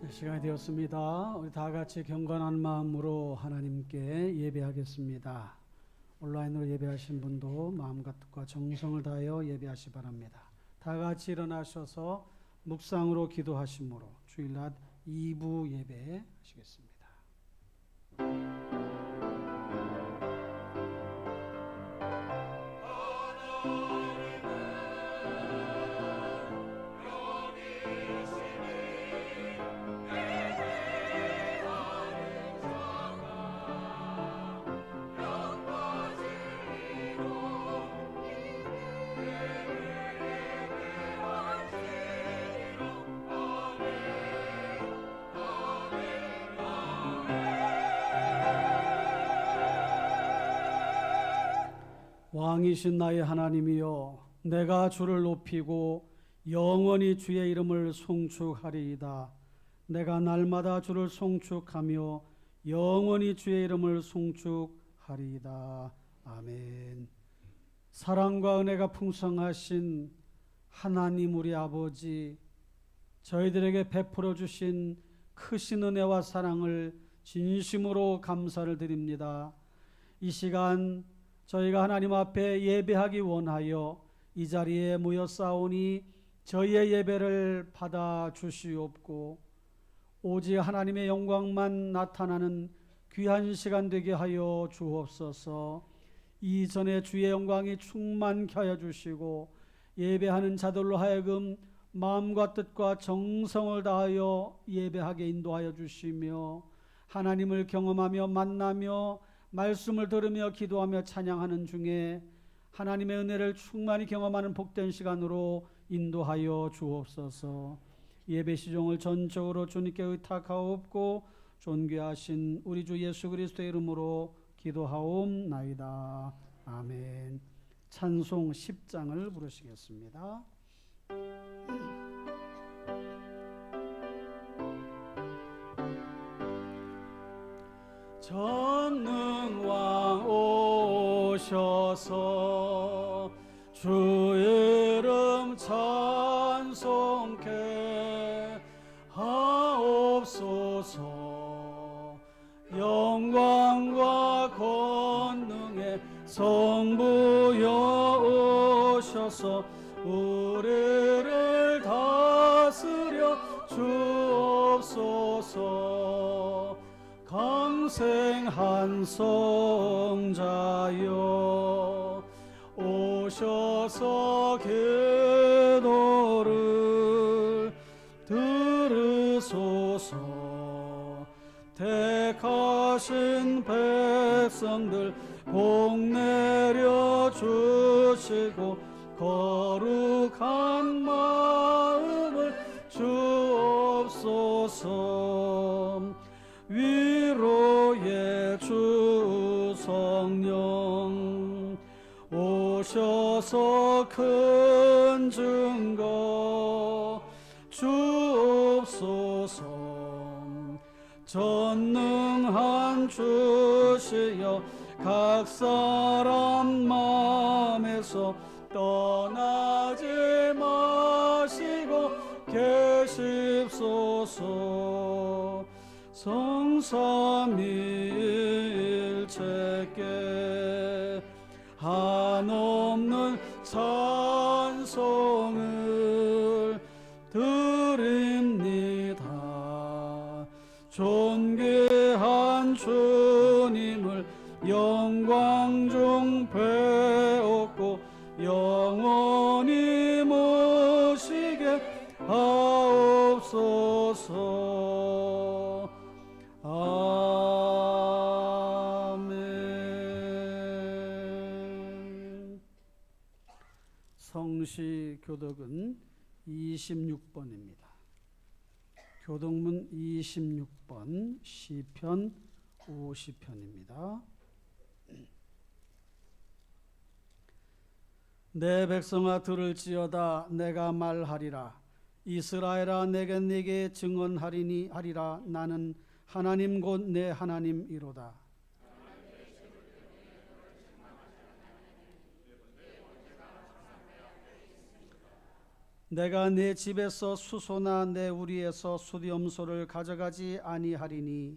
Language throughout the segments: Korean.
시간이 되었습니다. 우리 다 같이 경건한 마음으로 하나님께 예배하겠습니다. 온라인으로 예배하신 분도 마음과 뜻과 정성을 다하여 예배하시 바랍니다. 다 같이 일어나셔서 묵상으로 기도하심으로 주일낮 2부 예배하시겠습니다. 왕이신 나의 하나님이여, 내가 주를 높이고 영원히 주의 이름을 송축하리이다. 내가 날마다 주를 송축하며 영원히 주의 이름을 송축하리이다. 아멘. 사랑과 은혜가 풍성하신 하나님 우리 아버지, 저희들에게 베풀어 주신 크신 은혜와 사랑을 진심으로 감사를 드립니다. 이 시간 저희가 하나님 앞에 예배하기 원하여 이 자리에 모였사오니 저희의 예배를 받아 주시옵고 오직 하나님의 영광만 나타나는 귀한 시간 되게 하여 주옵소서. 이전에 주의 영광이 충만케 하여 주시고 예배하는 자들로 하여금 마음과 뜻과 정성을 다하여 예배하게 인도하여 주시며 하나님을 경험하며 만나며 말씀을 들으며 기도하며 찬양하는 중에 하나님의 은혜를 충만히 경험하는 복된 시간으로 인도하여 주옵소서. 예배 시종을 전적으로 주님께 의탁하옵고 존귀하신 우리 주 예수 그리스도의 이름으로 기도하옵나이다. 아멘. 찬송 10장을 부르시겠습니다. 전능왕 오셔서 주 이름 찬송케 하옵소서. 영광과 권능의 성부여 오셔서 우리를 다스려 주옵소서. 강생한 성자여 오셔서 기도를 들으소서. 택하신 백성들 복 내려 주시고 거룩한 마음을 주옵소서. 위로의 주 성령 오셔서 큰 증거 주옵소서. 전능한 주시여 각 사람 마음에서 떠나지 마시고 계십소서. 성삼위일체께 한없는 찬송을 드립니다. 존귀한 주님을 영광 중 배웠고 영원히 모시게 하옵소서. 아멘. 성시 교독은 26번입니다. 교독문 26번 시편 50편입니다. 내 백성아 들을지어다. 내가 말하리라. 이스라엘아 내게 증언하리니 하리라. 나는 하나님 곧 내 하나님이로다. 내가 내 집에서 수소나 내 우리에서 수염소를 가져가지 아니하리니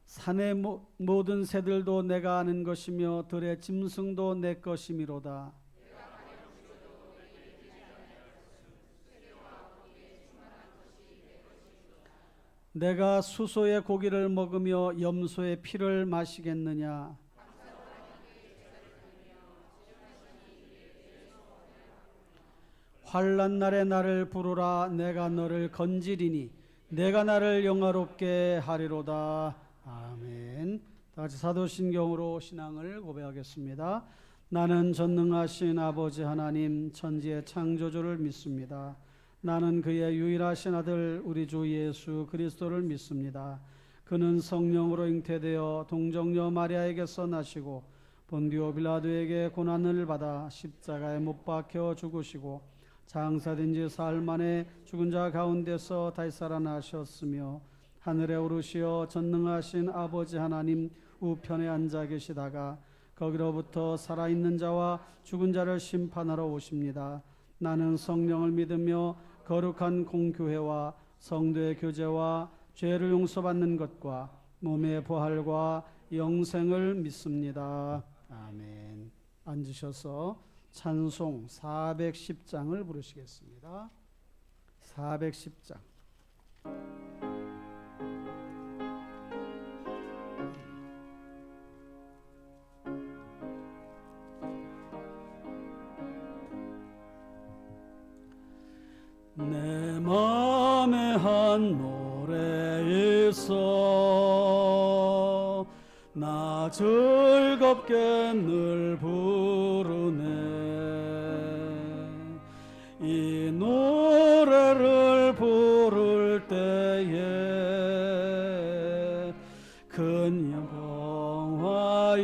산의 모든 새들도 내가 아는 것이며 들의 짐승도 내 것이미로다. 내가 수소의 고기를 먹으며 염소의 피를 마시겠느냐? 환난 날에 나를 부르라. 내가 너를 건지리니 내가 나를 영화롭게 하리로다. 아멘. 다 같이 사도신경으로 신앙을 고백하겠습니다. 나는 전능하신 아버지 하나님 천지의 창조주를 믿습니다. 나는 그의 유일하신 아들 우리 주 예수 그리스도를 믿습니다. 그는 성령으로 잉태되어 동정녀 마리아에게서 나시고 본디오 빌라도에게 고난을 받아 십자가에 못 박혀 죽으시고 장사된 지 사흘 만에 죽은 자 가운데서 다시 살아나셨으며 하늘에 오르시어 전능하신 아버지 하나님 우편에 앉아 계시다가 거기로부터 살아있는 자와 죽은 자를 심판하러 오십니다. 나는 성령을 믿으며 거룩한 공교회와 성도의 교제와 죄를 용서받는 것과 몸의 부활과 영생을 믿습니다. 아멘. 앉으셔서 찬송 410장을 부르시겠습니다. 410장. 내 맘에 한 노래 있어 나 즐겁게 늘 부르네. 이 노래를 부를 때에 큰 영광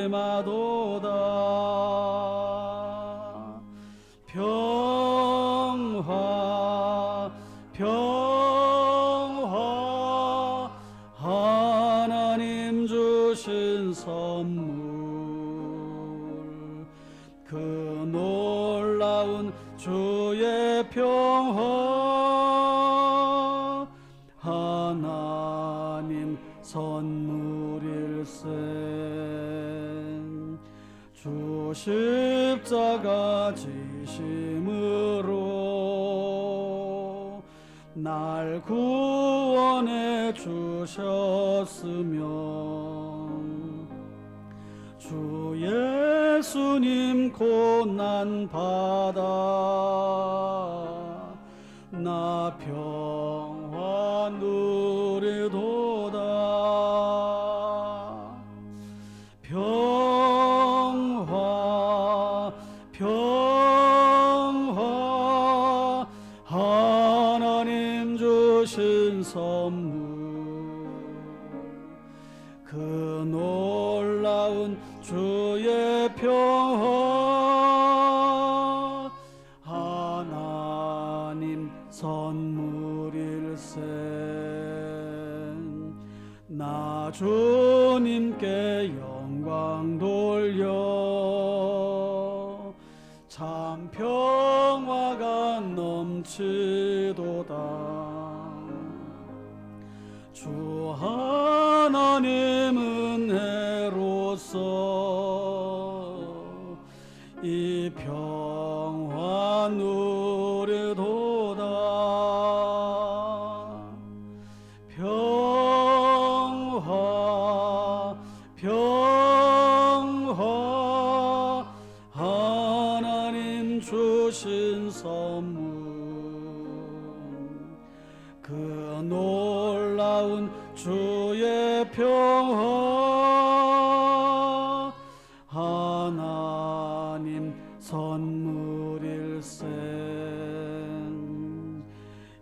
임하도다. 평화 평화 하나님 주신 선물 그 놀라운 주의 평화 하나님 선물일세. 주 십자가 지심으로 날 구원해 주셨으며 주 예수님 고난 받아 나 평화 누리도다. 평화 평화 하나님 주신 선물 그 놀라운 주의 평화 하나님 선물일세. 나 주님께 영광 돌려 참 평화가 넘치도다. 주 하나님 은혜로서 이 평화 누리도다. 평화 평화 하나님 주신 선물 그 놀라운 주의 평화 하나님 선물일세.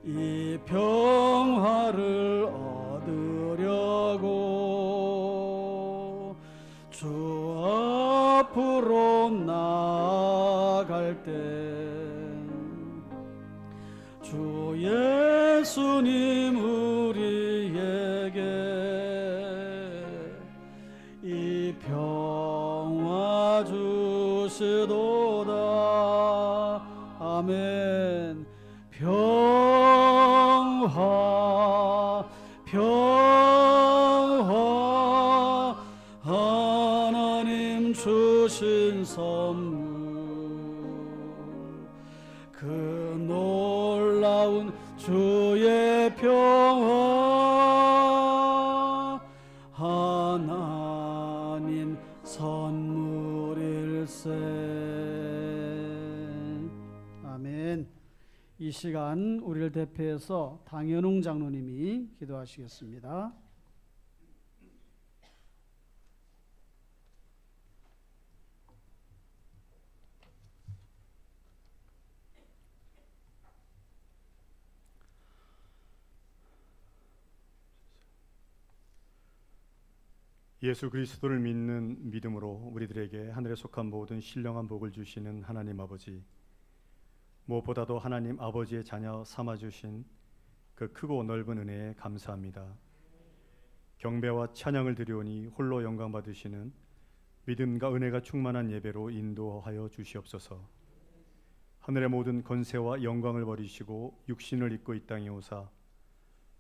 이 평화를 얻으려고 주 앞으로 나아갈 때 주 예수님 우리에게 이 평화 주 주시도다. 아멘. 평화 평화 하나님 주신 선물 그 놀라운 주의 평화 하나님 선물일세. 아멘. 이 시간 우리를 대표해서 당현웅 장로님이 기도하시겠습니다. 예수 그리스도를 믿는 믿음으로 우리들에게 하늘에 속한 모든 신령한 복을 주시는 하나님 아버지, 무엇보다도 하나님 아버지의 자녀 삼아주신 그 크고 넓은 은혜에 감사합니다. 경배와 찬양을 드리오니 홀로 영광 받으시는 믿음과 은혜가 충만한 예배로 인도하여 주시옵소서. 하늘의 모든 권세와 영광을 버리시고 육신을 입고 이 땅에 오사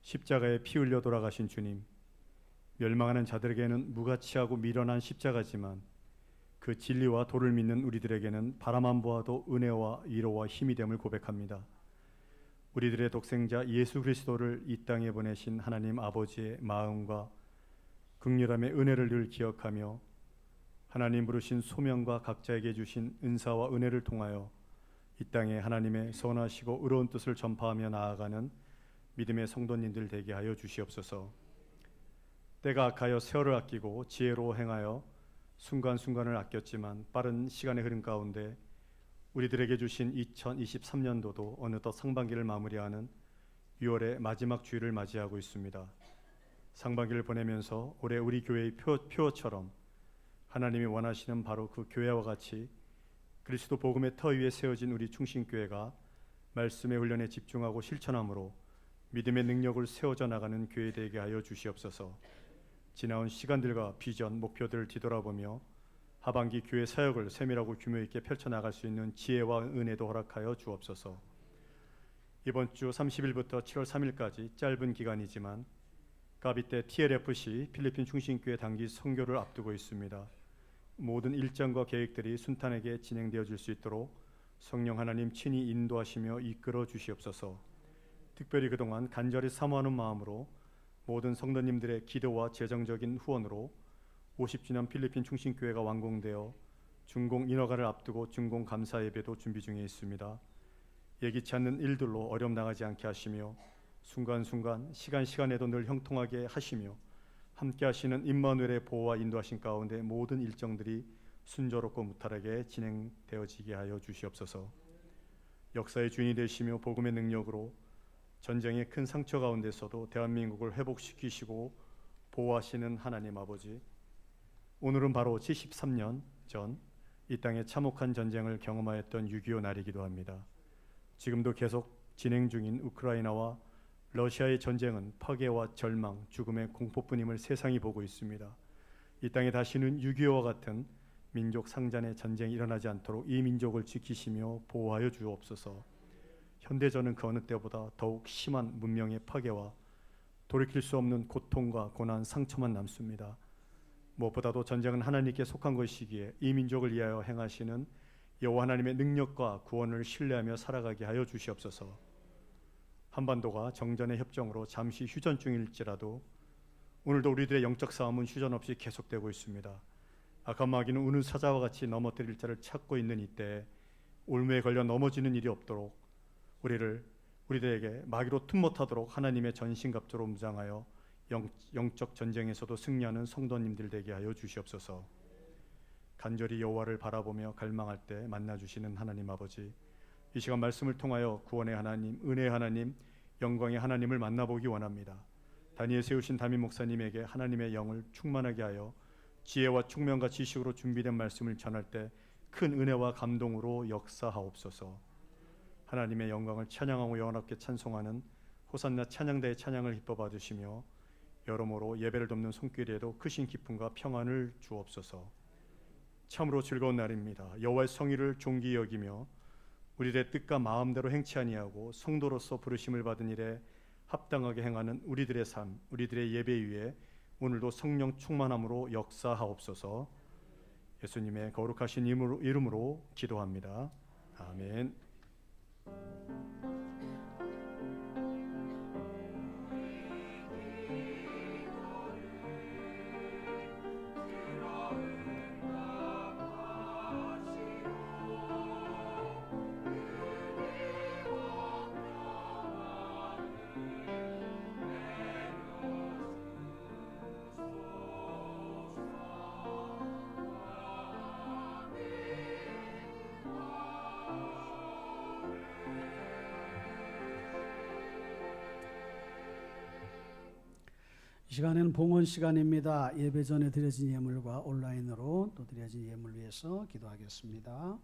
십자가에 피 흘려 돌아가신 주님, 멸망하는 자들에게는 무가치하고 미련한 십자가지만 그 진리와 도를 믿는 우리들에게는 바라만 보아도 은혜와 위로와 힘이 됨을 고백합니다. 우리들의 독생자 예수 그리스도를 이 땅에 보내신 하나님 아버지의 마음과 긍휼함의 은혜를 늘 기억하며 하나님 부르신 소명과 각자에게 주신 은사와 은혜를 통하여 이 땅에 하나님의 선하시고 의로운 뜻을 전파하며 나아가는 믿음의 성도님들 되게 하여 주시옵소서. 때가 악하여 세월을 아끼고 지혜로 행하여 순간순간을 아꼈지만 빠른 시간의 흐름 가운데 우리들에게 주신 2023년도도 어느덧 상반기를 마무리하는 6월의 마지막 주일을 맞이하고 있습니다. 상반기를 보내면서 올해 우리 교회의 표어처럼 하나님이 원하시는 바로 그 교회와 같이 그리스도 복음의 터 위에 세워진 우리 충신교회가 말씀의 훈련에 집중하고 실천함으로 믿음의 능력을 세워져 나가는 교회 되게 하여 주시옵소서. 지나온 시간들과 비전, 목표들을 뒤돌아보며 하반기 교회 사역을 세밀하고 규모 있게 펼쳐나갈 수 있는 지혜와 은혜도 허락하여 주옵소서. 이번 주 30일부터 7월 3일까지 짧은 기간이지만 가비 때 TLFC 필리핀 충신교회 단기 선교를 앞두고 있습니다. 모든 일정과 계획들이 순탄하게 진행되어질 수 있도록 성령 하나님 친히 인도하시며 이끌어 주시옵소서. 특별히 그동안 간절히 사모하는 마음으로 모든 성도님들의 기도와 재정적인 후원으로 50주년 필리핀 충신교회가 완공되어 준공 인허가를 앞두고 준공 감사 예배도 준비 중에 있습니다. 예기치 않는 일들로 어려움 당하지 않게 하시며 순간순간 시간에도 늘 형통하게 하시며 함께 하시는 임마누엘의 보호와 인도하신 가운데 모든 일정들이 순조롭고 무탈하게 진행되어지게 하여 주시옵소서. 역사의 주인이 되시며 복음의 능력으로 전쟁의 큰 상처 가운데서도 대한민국을 회복시키시고 보호하시는 하나님 아버지, 오늘은 바로 73년 전 이 땅에 참혹한 전쟁을 경험하였던 6.25 날이기도 합니다. 지금도 계속 진행 중인 우크라이나와 러시아의 전쟁은 파괴와 절망, 죽음의 공포뿐임을 세상이 보고 있습니다. 이 땅에 다시는 6.25와 같은 민족 상잔의 전쟁이 일어나지 않도록 이 민족을 지키시며 보호하여 주옵소서. 현대전은 그 어느 때보다 더욱 심한 문명의 파괴와 돌이킬 수 없는 고통과 고난, 상처만 남습니다. 무엇보다도 전쟁은 하나님께 속한 것이기에 이 민족을 위하여 행하시는 여호와 하나님의 능력과 구원을 신뢰하며 살아가게 하여 주시옵소서. 한반도가 정전의 협정으로 잠시 휴전 중일지라도 오늘도 우리들의 영적 싸움은 휴전 없이 계속되고 있습니다. 악한 마귀는 우는 사자와 같이 넘어뜨릴 자를 찾고 있는 이때 올무에 걸려 넘어지는 일이 없도록 우리들에게 마귀로 틈 못하도록 하나님의 전신갑주로 무장하여 영적 전쟁에서도 승리하는 성도님들 되게 하여 주시옵소서. 간절히 여호와를 바라보며 갈망할 때 만나주시는 하나님 아버지, 이 시간 말씀을 통하여 구원의 하나님, 은혜의 하나님, 영광의 하나님을 만나보기 원합니다. 다니엘 세우신 담임 목사님에게 하나님의 영을 충만하게 하여 지혜와 총명과 지식으로 준비된 말씀을 전할 때 큰 은혜와 감동으로 역사하옵소서. 하나님의 영광을 찬양하고 영원하게 찬송하는 호산나 찬양대의 찬양을 기뻐 받으시며 여러모로 예배를 돕는 손길에도 크신 기쁨과 평안을 주옵소서. 참으로 즐거운 날입니다. 여호와의 성의를 존귀히 여기며 우리들의 뜻과 마음대로 행치 아니하고 성도로서 부르심을 받은 일에 합당하게 행하는 우리들의 삶, 우리들의 예배 위에 오늘도 성령 충만함으로 역사하옵소서. 예수님의 거룩하신 이름으로 기도합니다. 아멘. 이 시간에는 봉헌 시간입니다. 예배 전에 드려진 예물과 온라인으로 또 드려진 예물 위해서 기도하겠습니다.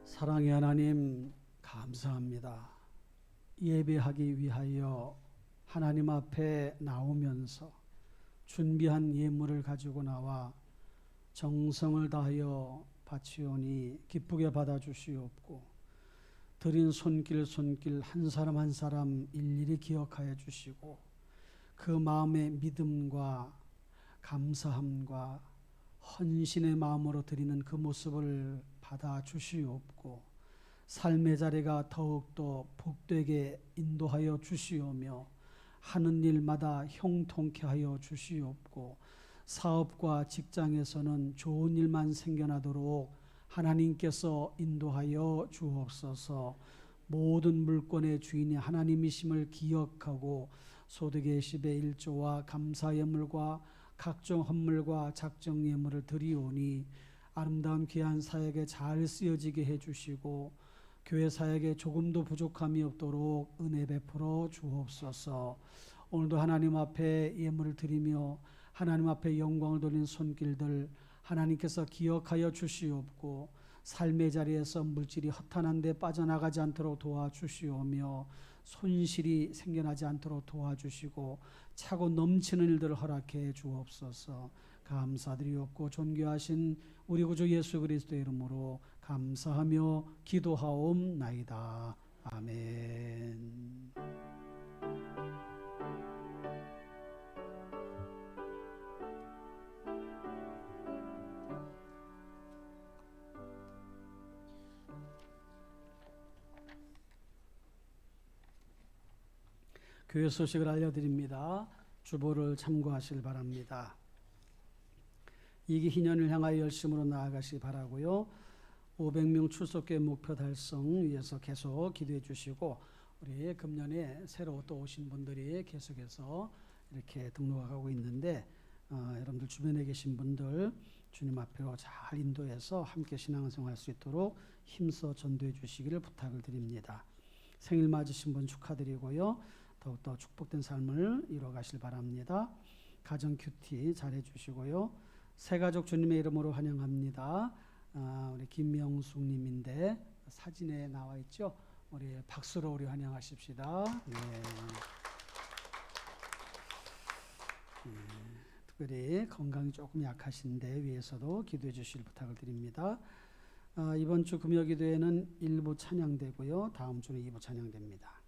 사랑의 하나님, 감사합니다. 예배하기 위하여 하나님 앞에 나오면서 준비한 예물을 가지고 나와 정성을 다하여 바치오니 기쁘게 받아주시옵고, 드린 손길 한 사람 한 사람 일일이 기억하여 주시고, 그 마음의 믿음과 감사함과 헌신의 마음으로 드리는 그 모습을 받아 주시옵고, 삶의 자리가 더욱더 복되게 인도하여 주시오며 하는 일마다 형통케 하여 주시옵고, 사업과 직장에서는 좋은 일만 생겨나도록 하나님께서 인도하여 주옵소서. 모든 물건의 주인이 하나님이심을 기억하고 소득의 10의 1조와 감사예물과 각종 헌물과 작정 예물을 드리오니 아름다운 귀한 사역에 잘 쓰여지게 해주시고 교회 사역에 조금도 부족함이 없도록 은혜 베풀어 주옵소서. 오늘도 하나님 앞에 예물을 드리며 하나님 앞에 영광을 돌리는 손길들 하나님께서 기억하여 주시옵고, 삶의 자리에서 물질이 허탄한 데 빠져나가지 않도록 도와주시오며 손실이 생겨나지 않도록 도와주시고 차고 넘치는 일들을 허락해 주옵소서. 감사드리옵고 존귀하신 우리 구주 예수 그리스도의 이름으로 감사하며 기도하옵나이다. 아멘. 교회 소식을 알려드립니다. 주보를 참고하시길 바랍니다. 이기 희년을 향하여 열심으로 나아가시기 바라고요. 500명 출석교회 목표 달성 위해서 계속 기도해 주시고, 우리 금년에 새로 또 오신 분들이 계속해서 이렇게 등록하고 있는데 여러분들 주변에 계신 분들 주님 앞으로 잘 인도해서 함께 신앙생활 할 수 있도록 힘써 전도해 주시기를 부탁을 드립니다. 생일 맞으신 분 축하드리고요. 더욱더 축복된 삶을 이뤄가실 바랍니다. 가정 큐티 잘해 주시고요. 새가족 주님의 이름으로 환영합니다. 우리 김명숙님인데 사진에 나와 있죠. 우리 박수로 우리 환영하십시다. 네. 특별히 건강이 조금 약하신데 위해서도 기도해 주실 부탁을 드립니다. 이번 주 금요기도회는 1부 찬양되고요. 다음 주는 2부 찬양됩니다.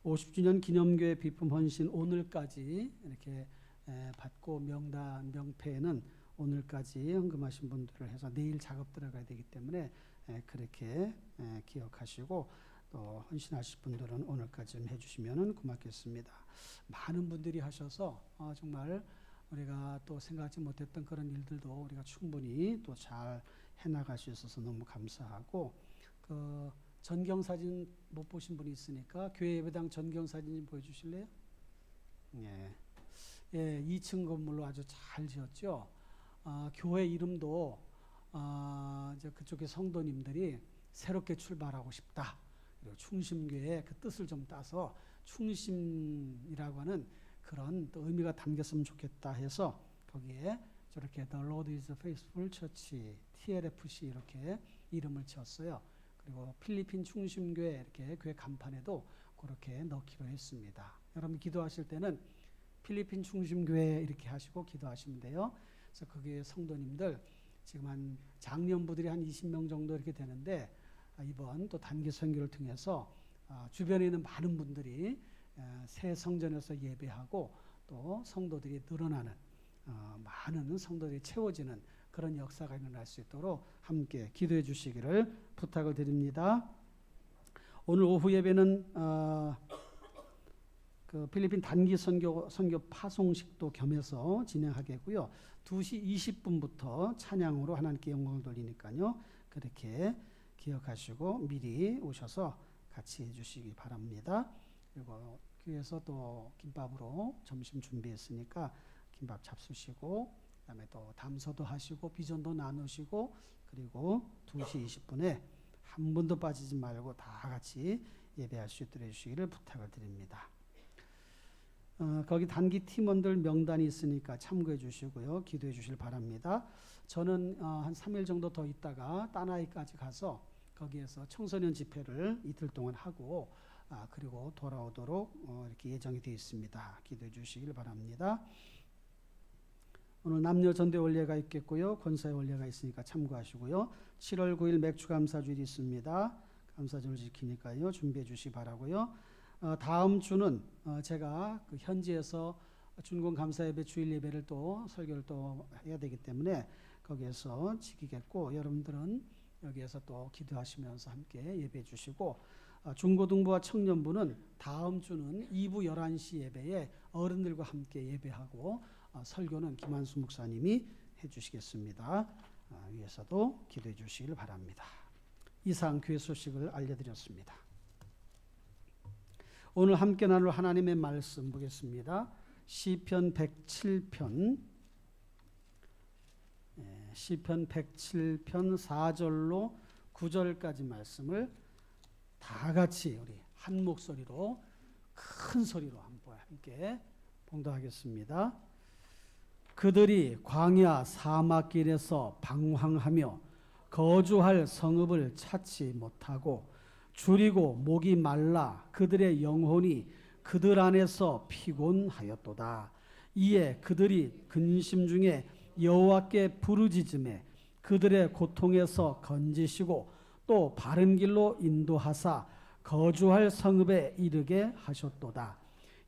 50주년 기념교회 비품 헌신 오늘까지 이렇게 받고 명단 명패는 오늘까지 헌금하신 분들을 해서 내일 작업 들어가야 되기 때문에 그렇게 기억하시고, 또 헌신하실 분들은 오늘까지 좀 해주시면 고맙겠습니다. 많은 분들이 하셔서 정말 우리가 또 생각하지 못했던 그런 일들도 우리가 충분히 또 잘 해나갈 수 있어서 너무 감사하고, 그 전경사진 못 보신 분이 있으니까 교회 예배당 전경사진 좀 보여주실래요? 예, 2층 건물로 아주 잘 지었죠. 교회 이름도 이제 그쪽의 성도님들이 새롭게 출발하고 싶다. 그리고 충심교회의 그 뜻을 좀 따서 충심이라고 하는 그런 또 의미가 담겼으면 좋겠다 해서 거기에 저렇게 The Lord is Faithful Church, TLFC 이렇게 이름을 지었어요. 그리고 필리핀 충심교회 이렇게 교회 간판에도 그렇게 넣기로 했습니다. 여러분 기도하실 때는 필리핀 충심교회 이렇게 하시고 기도하시면 돼요. 그래서 거기에 성도님들 지금 한 장년부들이 한 20명 정도 이렇게 되는데 이번 또 단기 선교를 통해서 주변에 있는 많은 분들이 새 성전에서 예배하고 또 성도들이 늘어나는 많은 성도들이 채워지는 그런 역사가 일어날 수 있도록 함께 기도해 주시기를 부탁을 드립니다. 오늘 오후 예배는 그 필리핀 단기 선교 파송식도 겸해서 진행하겠고요. 2시 20분부터 찬양으로 하나님께 영광을 돌리니까요. 그렇게 기억하시고 미리 오셔서 같이 해주시기 바랍니다. 그리고 교회에서 또 김밥으로 점심 준비했으니까 김밥 잡수시고 그다음에 또 담소도 하시고 비전도 나누시고 그리고 2시 20분에 한 분도 빠지지 말고 다 같이 예배할 수 있도록 해주시기를 부탁을 드립니다. 거기 단기 팀원들 명단이 있으니까 참고해 주시고요. 기도해 주실 바랍니다. 저는 한 3일 정도 더 있다가 따나이까지 가서 거기에서 청소년 집회를 이틀 동안 하고 그리고 돌아오도록 이렇게 예정이 되어 있습니다. 기도해 주시길 바랍니다. 오늘 남녀 전대 원례가 있겠고요. 권사의 원례가 있으니까 참고하시고요. 7월 9일 맥주 감사주일이 있습니다. 감사주일 지키니까요. 준비해 주시기 바라고요. 다음 주는 제가 그 현지에서 준공 감사예배 주일 예배를 또 설교를 또 해야 되기 때문에 거기에서 지키겠고 여러분들은 여기에서 또 기도하시면서 함께 예배해 주시고 중고등부와 청년부는 다음 주는 2부 11시 예배에 어른들과 함께 예배하고 설교는 김한수 목사님이 해주시겠습니다. 위에서도 기도해 주시길 바랍니다. 이상 교회 소식을 알려드렸습니다. 오늘 함께 나눌 하나님의 말씀 보겠습니다. 시편 107편 107편 4절로 9절까지 말씀을 다 같이 우리 한 목소리로 큰 소리로 함께 봉독하겠습니다. 그들이 광야 사막길에서 방황하며 거주할 성읍을 찾지 못하고 줄이고 목이 말라 그들의 영혼이 그들 안에서 피곤하였도다. 이에 그들이 근심 중에 여호와께 부르짖음에 그들의 고통에서 건지시고 또 바른 길로 인도하사 거주할 성읍에 이르게 하셨도다.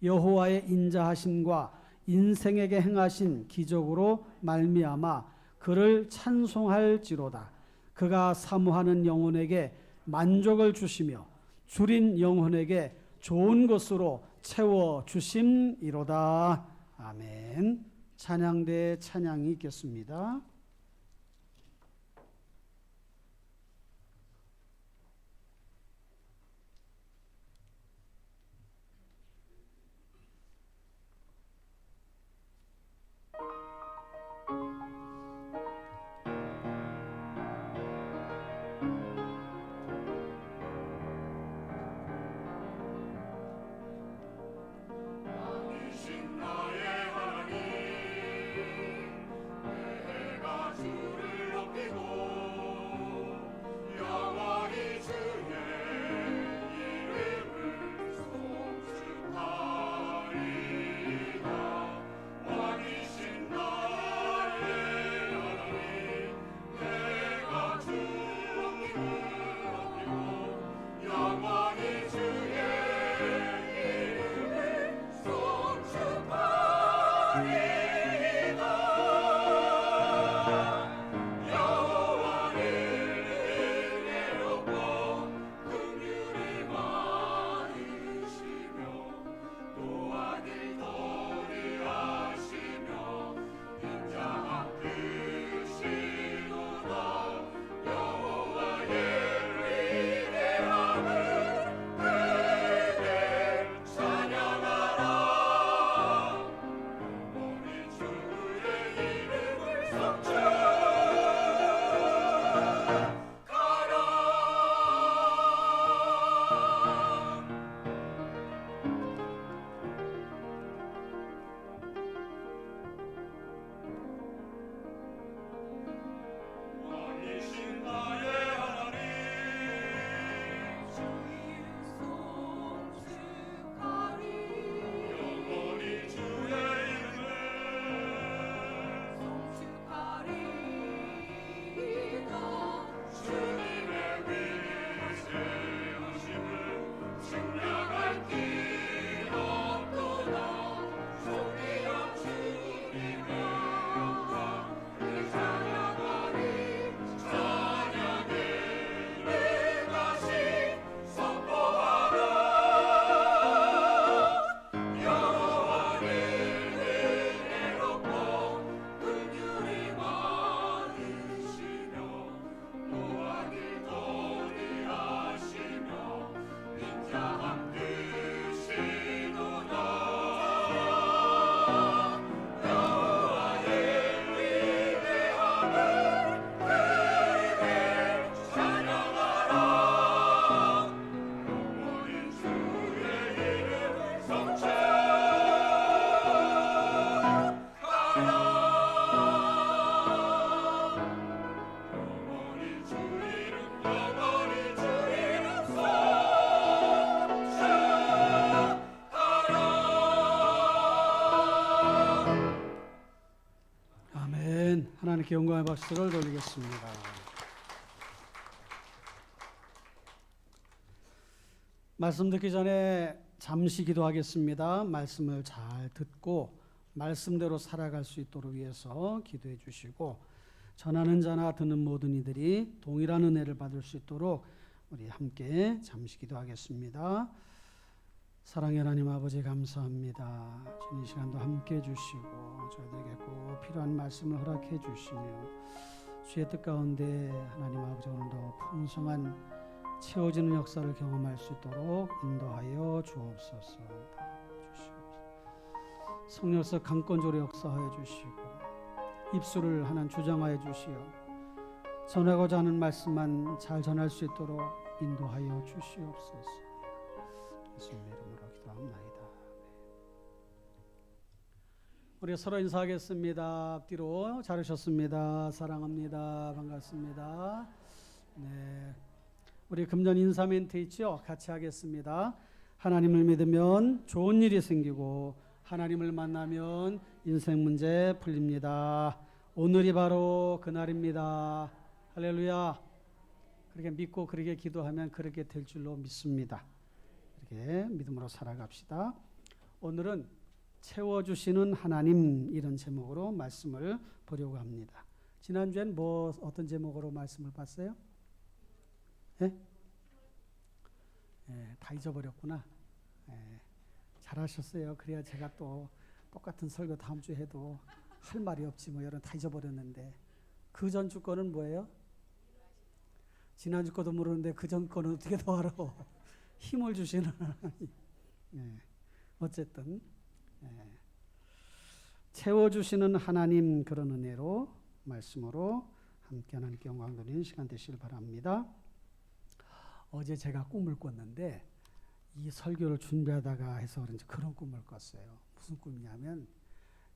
여호와의 인자하심과 인생에게 행하신 기적으로 말미암아 그를 찬송할지로다. 그가 사모하는 영혼에게 만족을 주시며 줄인 영혼에게 좋은 것으로 채워 주심이로다. 아멘. 찬양대 찬양이 있겠습니다. 나의 하나님, 내가 하나님께 영광의 박수를 돌리겠습니다. 말씀 듣기 전에 잠시 기도하겠습니다. 말씀을 잘 듣고 말씀대로 살아갈 수 있도록 위해서 기도해 주시고 전하는 자나 듣는 모든 이들이 동일한 은혜를 받을 수 있도록 우리 함께 잠시 기도하겠습니다. 사랑의 하나님 아버지 감사합니다. 주님 이 시간도 함께 해주시고 저희들에게 꼭 필요한 말씀을 허락해 주시며 주의 뜻 가운데 하나님 아버지 오늘도 풍성한 채워지는 역사를 경험할 수 있도록 인도하여 주옵소서. 성령께서 강권적으로 역사하여 주시고 입술을 하나님 주장하여 주시어 전하고자 하는 말씀만 잘 전할 수 있도록 인도하여 주시옵소서. 예수님의 이름으로 기도합나이다. 우리 서로 인사하겠습니다. 앞뒤로 잘 오셨습니다. 사랑합니다. 반갑습니다. 네, 우리 금년 인사 멘트 있죠? 같이 하겠습니다. 하나님을 믿으면 좋은 일이 생기고 하나님을 만나면 인생 문제 풀립니다. 오늘이 바로 그날입니다. 할렐루야. 그렇게 믿고 그렇게 기도하면 그렇게 될 줄로 믿습니다. 이렇게 믿음으로 살아갑시다. 오늘은 채워주시는 하나님 이런 제목으로 말씀을 보려고 합니다. 지난주엔 어떤 제목으로 말씀을 봤어요? 예? 예, 다 잊어버렸구나. 예, 잘하셨어요. 그래야 제가 또 똑같은 설교 다음 주 해도 할 말이 없지 뭐 여러분 다 잊어버렸는데 그 전주 거는 뭐예요? 지난주 거도 모르는데 그 전 거는 어떻게 더 알아? 힘을 주시는 하나님. 예, 어쨌든 채워주시는 하나님 그런 은혜로 말씀으로 함께 하나님께 영광 돌리는 시간 되시길 바랍니다. 어제 제가 꿈을 꿨는데 이 설교를 준비하다가 해서 그런지 그런 꿈을 꿨어요. 무슨 꿈이냐면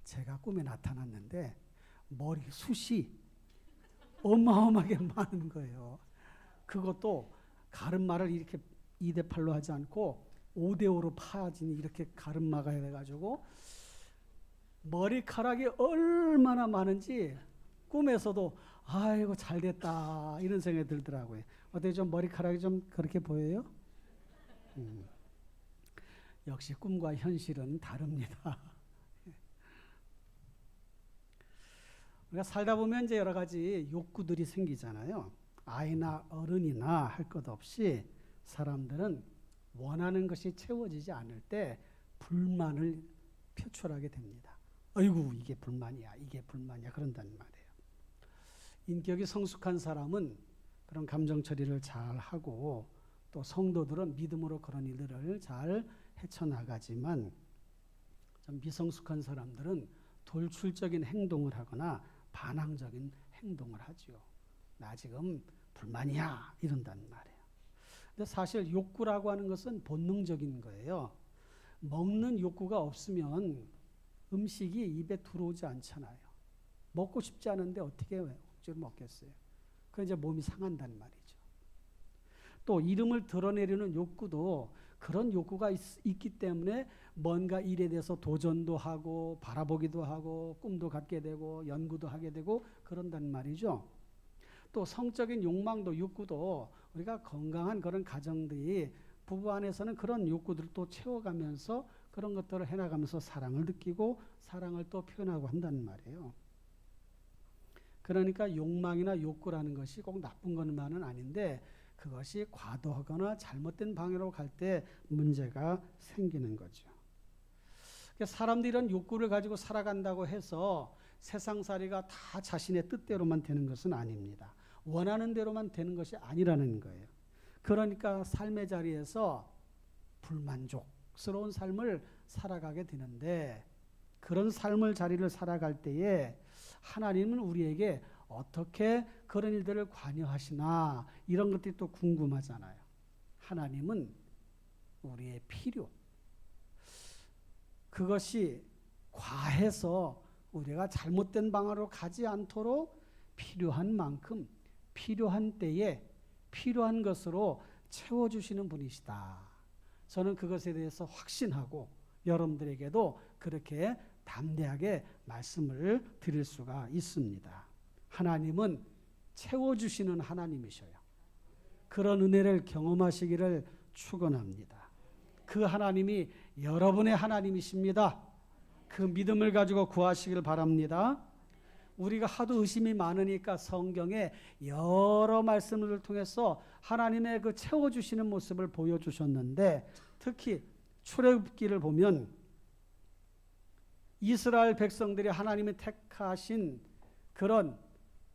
제가 꿈에 나타났는데 머리 숱이 어마어마하게 많은 거예요. 그것도 가르마를 이렇게 2대8로 하지 않고 5대5로 파진 이렇게 가르마가 해가지고 머리카락이 얼마나 많은지 꿈에서도 아이고 잘됐다 이런 생각이 들더라고요. 어때 좀 머리카락이 좀 그렇게 보여요? 역시 꿈과 현실은 다릅니다. 우리가 살다 보면 이제 여러 가지 욕구들이 생기잖아요. 아이나 어른이나 할 것 없이 사람들은 원하는 것이 채워지지 않을 때 불만을 표출하게 됩니다. 아이고 이게 불만이야, 이게 불만이야 그런단 말이에요. 인격이 성숙한 사람은 그런 감정 처리를 잘 하고 또 성도들은 믿음으로 그런 일들을 잘 헤쳐나가지만 좀 미성숙한 사람들은 돌출적인 행동을 하거나 반항적인 행동을 하죠. 나 지금 불만이야 이런단 말이에요. 근데 사실 욕구라고 하는 것은 본능적인 거예요. 먹는 욕구가 없으면 음식이 입에 들어오지 않잖아요. 먹고 싶지 않은데 어떻게 억지로 먹겠어요? 그 이제 몸이 상한단 말이죠. 또 이름을 드러내려는 욕구도 그런 욕구가 있기 때문에 뭔가 일에 대해서 도전도 하고 바라보기도 하고 꿈도 갖게 되고 연구도 하게 되고 그런단 말이죠. 또 성적인 욕망도 욕구도 우리가 건강한 그런 가정들이 부부 안에서는 그런 욕구들을 채워가면서 그런 것들을 해나가면서 사랑을 느끼고 사랑을 또 표현하고 한단 말이에요. 그러니까 욕망이나 욕구라는 것이 꼭 나쁜 것만은 아닌데 그것이 과도하거나 잘못된 방향으로 갈 때 문제가 생기는 거죠. 사람들이 이런 욕구를 가지고 살아간다고 해서 세상살이가 다 자신의 뜻대로만 되는 것은 아닙니다. 원하는 대로만 되는 것이 아니라는 거예요. 그러니까 삶의 자리에서 불만족스러운 삶을 살아가게 되는데 그런 삶을 자리를 살아갈 때에 하나님은 우리에게 어떻게 그런 일들을 관여하시나 이런 것들이 또 궁금하잖아요. 하나님은 우리의 필요 그것이 과해서 우리가 잘못된 방향으로 가지 않도록 필요한 만큼 필요한 때에 필요한 것으로 채워주시는 분이시다. 저는 그것에 대해서 확신하고 여러분들에게도 그렇게 담대하게 말씀을 드릴 수가 있습니다. 하나님은 채워주시는 하나님이셔요. 그런 은혜를 경험하시기를 축원합니다. 그 하나님이 여러분의 하나님이십니다. 그 믿음을 가지고 구하시길 바랍니다. 우리가 하도 의심이 많으니까 성경에 여러 말씀을 통해서 하나님의 그 채워주시는 모습을 보여주셨는데, 특히 출애굽기를 보면 이스라엘 백성들이 하나님이 택하신 그런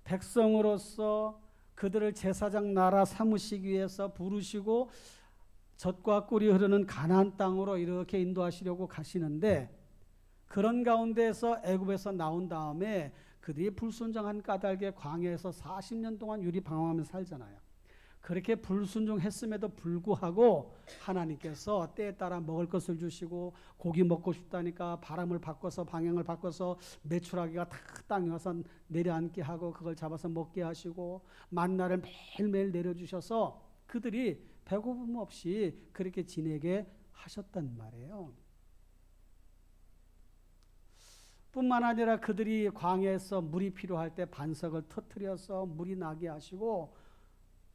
백성으로서 그들을 제사장 나라 삼으시기 위해서 부르시고 젖과 꿀이 흐르는 가나안 땅으로 이렇게 인도하시려고 가시는데, 그런 가운데에서 애굽에서 나온 다음에 그들이 불순종한 까닭에 광야에서 40년 동안 유리방황하면서 살잖아요. 그렇게 불순종했음에도 불구하고 하나님께서 때에 따라 먹을 것을 주시고, 고기 먹고 싶다니까 바람을 바꿔서 방향을 바꿔서 메추라기가 다 땅에 와서 내려앉게 하고 그걸 잡아서 먹게 하시고, 만나를 매일매일 내려주셔서 그들이 배고픔 없이 그렇게 지내게 하셨단 말이에요. 뿐만 아니라 그들이 광야에서 물이 필요할 때 반석을 터뜨려서 물이 나게 하시고,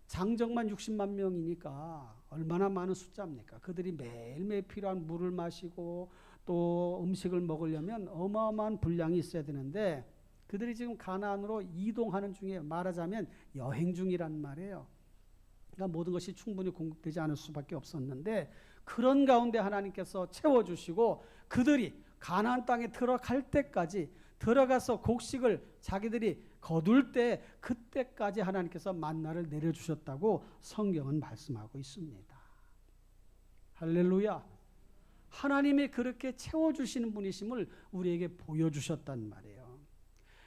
장정만 60만 명이니까 얼마나 많은 숫자입니까? 그들이 매일매일 필요한 물을 마시고 또 음식을 먹으려면 어마어마한 분량이 있어야 되는데, 그들이 지금 가나안으로 이동하는 중에, 말하자면 여행 중이란 말이에요. 그러니까 모든 것이 충분히 공급되지 않을 수밖에 없었는데, 그런 가운데 하나님께서 채워주시고 그들이 가나안 땅에 들어갈 때까지, 들어가서 곡식을 자기들이 거둘 때 그때까지 하나님께서 만나를 내려주셨다고 성경은 말씀하고 있습니다. 할렐루야. 하나님이 그렇게 채워주시는 분이심을 우리에게 보여주셨단 말이에요.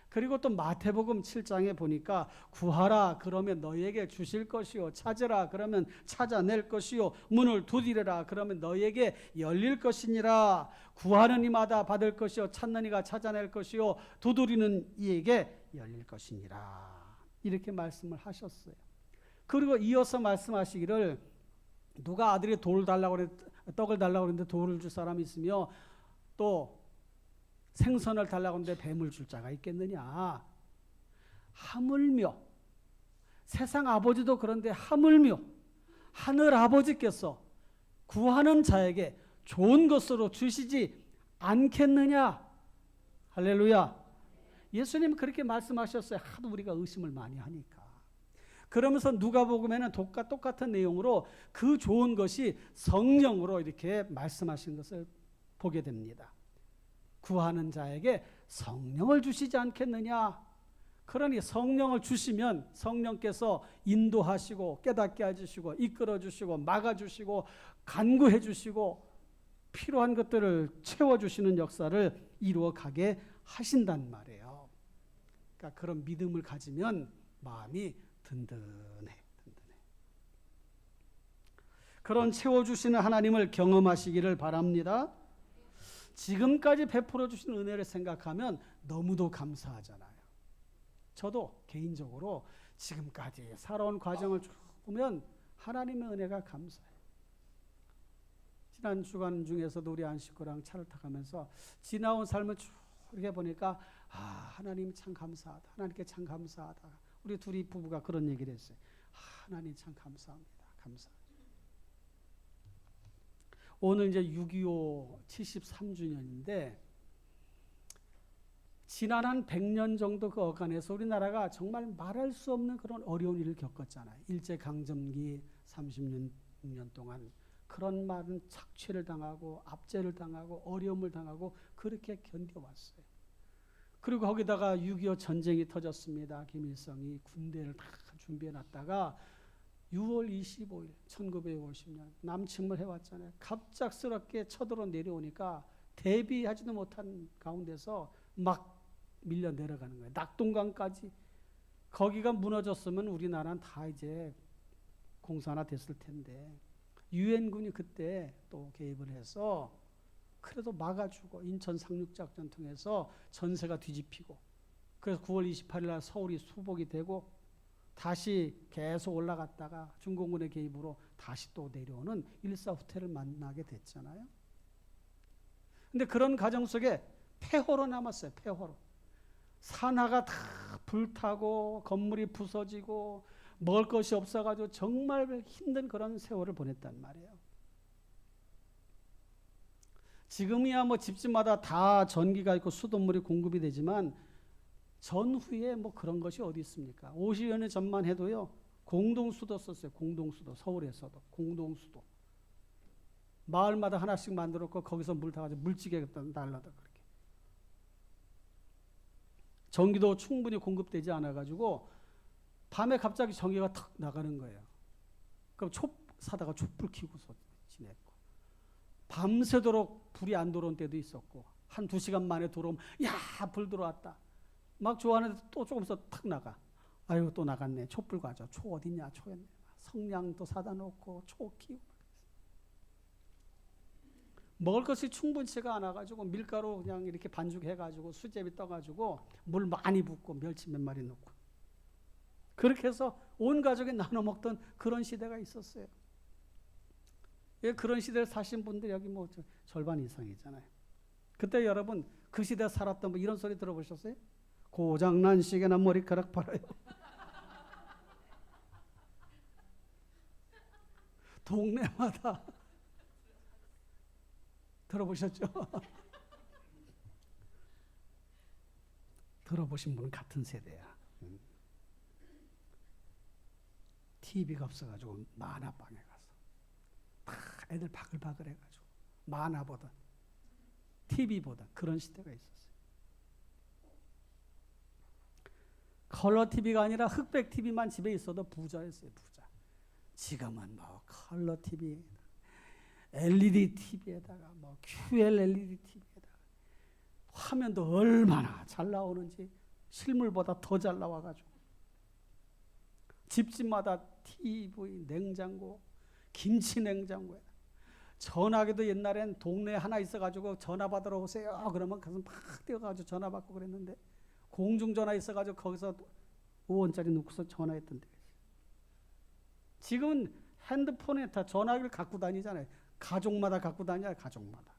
그리고 또 마태복음 7장에 보니까 구하라 그러면 너희에게 주실 것이요, 찾으라 그러면 찾아낼 것이요, 문을 두드리라 그러면 너희에게 열릴 것이니라. 구하는 이마다 받을 것이요, 찾는 이가 찾아낼 것이요, 두드리는 이에게 열릴 것이니라. 이렇게 말씀을 하셨어요. 그리고 이어서 말씀하시기를, 누가 아들이 돌을 달라고 떡을 달라고 그랬는데 돌을 줄 사람이 있으며, 또 생선을 달라고 하는데 뱀을 줄 자가 있겠느냐. 하물며 세상 아버지도 그런데 하물며 하늘 아버지께서 구하는 자에게 좋은 것으로 주시지 않겠느냐. 할렐루야. 예수님 그렇게 말씀하셨어요. 하도 우리가 의심을 많이 하니까. 그러면서 누가복음에는 똑같은 내용으로 그 좋은 것이 성령으로 이렇게 말씀하신 것을 보게 됩니다. 구하는 자에게 성령을 주시지 않겠느냐. 그러니 성령을 주시면 성령께서 인도하시고 깨닫게 해주시고 이끌어 주시고 막아 주시고 간구해 주시고 필요한 것들을 채워주시는 역사를 이루어 가게 하신단 말이에요. 그러니까 그런 믿음을 가지면 마음이 든든해. 그런 채워주시는 하나님을 경험하시기를 바랍니다. 지금까지 베풀어 주신 은혜를 생각하면 너무도 감사하잖아요. 저도 개인적으로 지금까지 살아온 과정을 쭉 보면 하나님의 은혜가 감사해요. 지난 주간 중에서도 우리 안식구랑 차를 타가면서 지나온 삶을 쭉 이렇게 보니까 하나님 참 감사하다. 하나님께 참 감사하다. 우리 둘이 부부가 그런 얘기를 했어요. 하나님 참 감사합니다. 감사. 오늘 이제 6.25 73주년인데 지난 한 100년 정도 그 어간에서 우리나라가 정말 말할 수 없는 그런 어려운 일을 겪었잖아요. 일제강점기 30년 동안 그런 많은 착취를 당하고 압제를 당하고 어려움을 당하고 그렇게 견뎌왔어요. 그리고 거기다가 6.25 전쟁이 터졌습니다. 김일성이 군대를 다 준비해놨다가 6월 25일 1950년 남침을 해왔잖아요. 갑작스럽게 쳐들어 내려오니까 대비하지도 못한 가운데서 막 밀려 내려가는 거예요. 낙동강까지. 거기가 무너졌으면 우리나라는 다 이제 공산화 됐을 텐데 유엔군이 그때 또 개입을 해서 그래도 막아주고 인천 상륙작전 통해서 전세가 뒤집히고, 그래서 9월 28일 날 서울이 수복이 되고 다시 계속 올라갔다가 중공군의 개입으로 다시 또 내려오는 일사후퇴를 만나게 됐잖아요. 근데 그런 과정 속에 폐허로 남았어요. 폐허로. 산하가 다 불타고 건물이 부서지고 먹을 것이 없어가지고 정말 힘든 그런 세월을 보냈단 말이에요. 지금이야 뭐 집집마다 다 전기가 있고 수돗물이 공급이 되지만 전후에 뭐 그런 것이 어디 있습니까? 50여 년 전만 해도요. 공동수도 썼어요. 공동수도. 서울에서도 공동수도. 마을마다 하나씩 만들었고 거기서 물 타가지고 물찌개 날라다 그렇게. 전기도 충분히 공급되지 않아가지고 밤에 갑자기 전기가 탁 나가는 거예요. 그럼 사다가 촛불 켜고서 지냈고 밤새도록 불이 안 들어온 때도 있었고 한 2시간 만에 들어오면 야, 불 들어왔다. 막 좋아하는데 또 조금 있어 탁 나가. 아유 또 나갔네. 촛불 가져. 초 어딨냐. 초였네. 성냥도 사다 놓고 초 키우고. 먹을 것이 충분치가 않아가지고 밀가루 그냥 이렇게 반죽해가지고 수제비 떠가지고 물 많이 붓고 멸치 몇 마리 넣고 그렇게 해서 온 가족이 나눠 먹던 그런 시대가 있었어요. 예, 그런 시대를 사신 분들 여기 뭐 절반 이상이잖아요. 그때 여러분 그 시대에 살았던 뭐 이런 소리 들어보셨어요? 고장난 시계나 머리카락 팔아요. 동네마다 들어보셨죠? 들어보신 분은 같은 세대야. TV가 없어가지고 만화방에 가서 다 애들 바글바글 해가지고 만화보다 TV보다 그런 시대가 있었어요. 컬러 TV가 아니라 흑백 TV만 집에 있어도 부자였어요. 부자. 지금은 뭐 컬러 TV, LED TV에다가 뭐 QLED TV에다가 화면도 얼마나 잘 나오는지 실물보다 더 잘 나와가지고 집집마다 TV, 냉장고, 김치 냉장고에 전화기도 옛날엔 동네에 하나 있어가지고 전화 받으러 오세요. 그러면 가서 막 뛰어가지고 전화 받고 그랬는데 공중전화 있어가지고 거기서 5원짜리 놓고서 전화했던 데가 있어요. 지금은 핸드폰에 다 전화기를 갖고 다니잖아요. 가족마다 갖고 다녀요. 가족마다.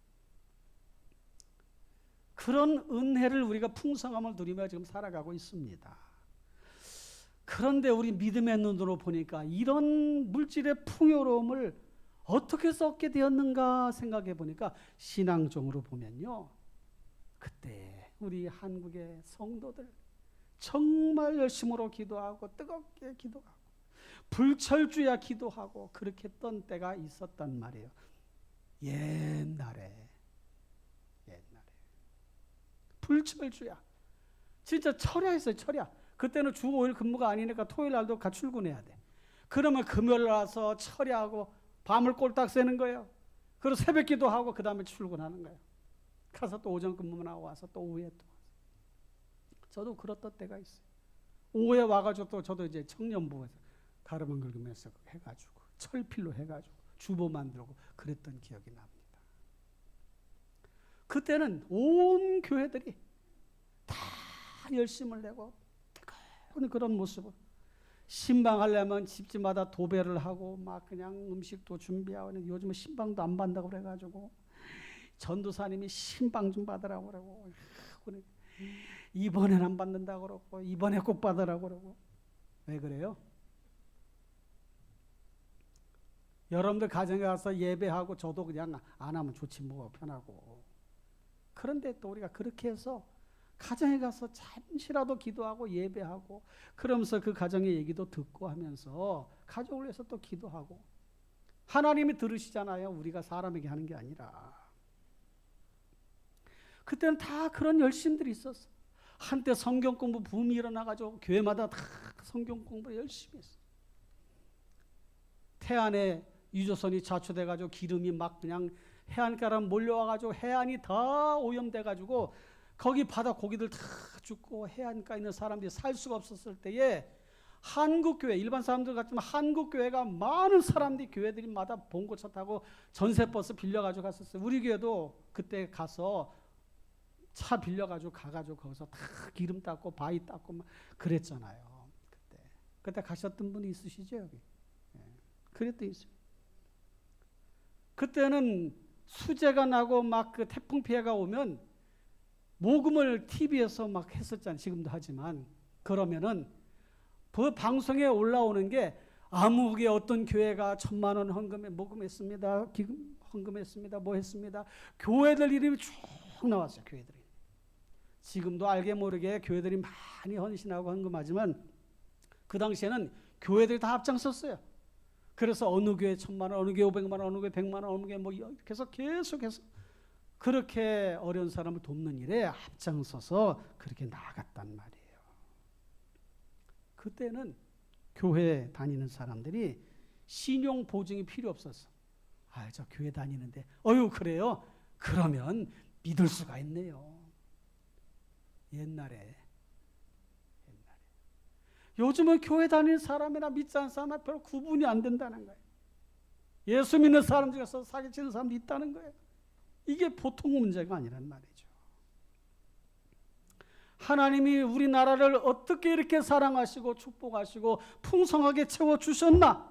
그런 은혜를 우리가 풍성함을 누리며 지금 살아가고 있습니다. 그런데 우리 믿음의 눈으로 보니까 이런 물질의 풍요로움을 어떻게 해서 얻게 되었는가 생각해 보니까 신앙적으로 보면요. 그때 우리 한국의 성도들 정말 열심으로 기도하고 뜨겁게 기도하고 불철주야 기도하고 그렇게 했던 때가 있었단 말이에요. 옛날에 불철주야 진짜 철야했어요. 철야. 그때는 주 5일 근무가 아니니까 토요일 날도 같이 출근해야 돼. 그러면 금요일 와서 철야하고 밤을 꼴딱 새는 거예요. 그리고 새벽 기도하고 그 다음에 출근하는 거예요. 가서 또 오전 근무만 하고 와서 또 오후에 또 저도 그랬던 때가 있어요. 오후에 와가지고 또 저도 이제 청년부에서 가르마 긁으면서 해가지고 철필로 해가지고 주보 만들고 그랬던 기억이 납니다. 그때는 온 교회들이 다 열심을 내고 그런 모습을 신방하려면 집집마다 도배를 하고 막 그냥 음식도 준비하고 요즘은 신방도 안 받는다고 그래가지고 전도사님이 신방 좀 받으라고 그러고 이번엔 안 받는다고 그러고 이번에 꼭 받으라고 그러고 왜 그래요? 여러분들 가정에 가서 예배하고 저도 그냥 안 하면 좋지 뭐 편하고 그런데 또 우리가 그렇게 해서 가정에 가서 잠시라도 기도하고 예배하고 그러면서 그 가정의 얘기도 듣고 하면서 가족을 위해서 또 기도하고 하나님이 들으시잖아요. 우리가 사람에게 하는 게 아니라. 그때는 다 그런 열심들이 있었어. 한때 성경 공부 붐이 일어나가지고 교회마다 다 성경 공부 열심히 했어. 태안에 유조선이 자초돼가지고 기름이 막 그냥 해안가로 몰려와가지고 해안이 다 오염돼가지고 거기 바다 고기들 다 죽고 해안가에 있는 사람들이 살 수가 없었을 때에 한국교회, 일반 사람들 같지만 한국교회가 많은 사람들이 교회들마다 봉고차 타고 전세버스 빌려가지고 갔었어요. 우리 교회도 그때 가서 차 빌려가지고 가가지고 거기서 다 기름 닦고 바위 닦고 막 그랬잖아요. 그때 가셨던 분이 있으시죠 여기? 네. 그랬더 있어요. 그때는 수재가 나고 막 그 태풍 피해가 오면 모금을 TV에서 막 했었잖아요. 지금도 하지만 그러면은 그 방송에 올라오는 게 아무개 어떤 교회가 1,000만 원 헌금했습니다. 헌금했습니다. 뭐 했습니다. 교회들 이름이 쭉 나왔어요. 교회들이. 지금도 알게 모르게 교회들이 많이 헌신하고 헌금하지만 그 당시에는 교회들이 다 앞장섰어요. 그래서 어느 교회 1,000만 원, 어느 교회 500만 원, 어느 교회 100만 원, 어느 교회 뭐 이렇게 해서 계속해서 그렇게 어려운 사람을 돕는 일에 앞장서서 그렇게 나아갔단 말이에요. 그때는 교회 다니는 사람들이 신용 보증이 필요 없었어. 저 교회 다니는데 그래요? 그러면 믿을 수가 있네요. 옛날에. 요즘은 교회 다니는 사람이나 믿지 않는 사람이나 별로 구분이 안 된다는 거예요. 예수 믿는 사람 중에서 사기치는 사람도 있다는 거예요. 이게 보통 문제가 아니란 말이죠. 하나님이 우리나라를 어떻게 이렇게 사랑하시고 축복하시고 풍성하게 채워주셨나?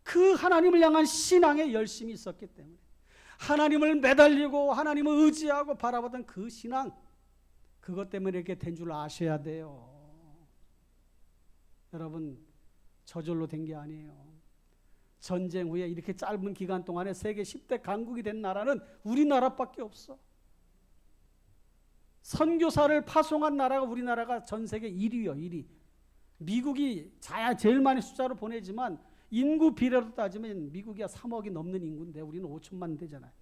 그 하나님을 향한 신앙의 열심이 있었기 때문에 하나님을 매달리고 하나님을 의지하고 바라보던 그 신앙, 그것 때문에 이렇게 된 줄 아셔야 돼요. 여러분, 저절로 된 게 아니에요. 전쟁 후에 이렇게 짧은 기간 동안에 세계 10대 강국이 된 나라는 우리나라밖에 없어. 선교사를 파송한 나라가 우리나라가 전 세계 1위요. 1위. 미국이 제일 많이 숫자로 보내지만 인구 비례로 따지면 미국이 3억이 넘는 인구인데 우리는 5천만 되잖아요.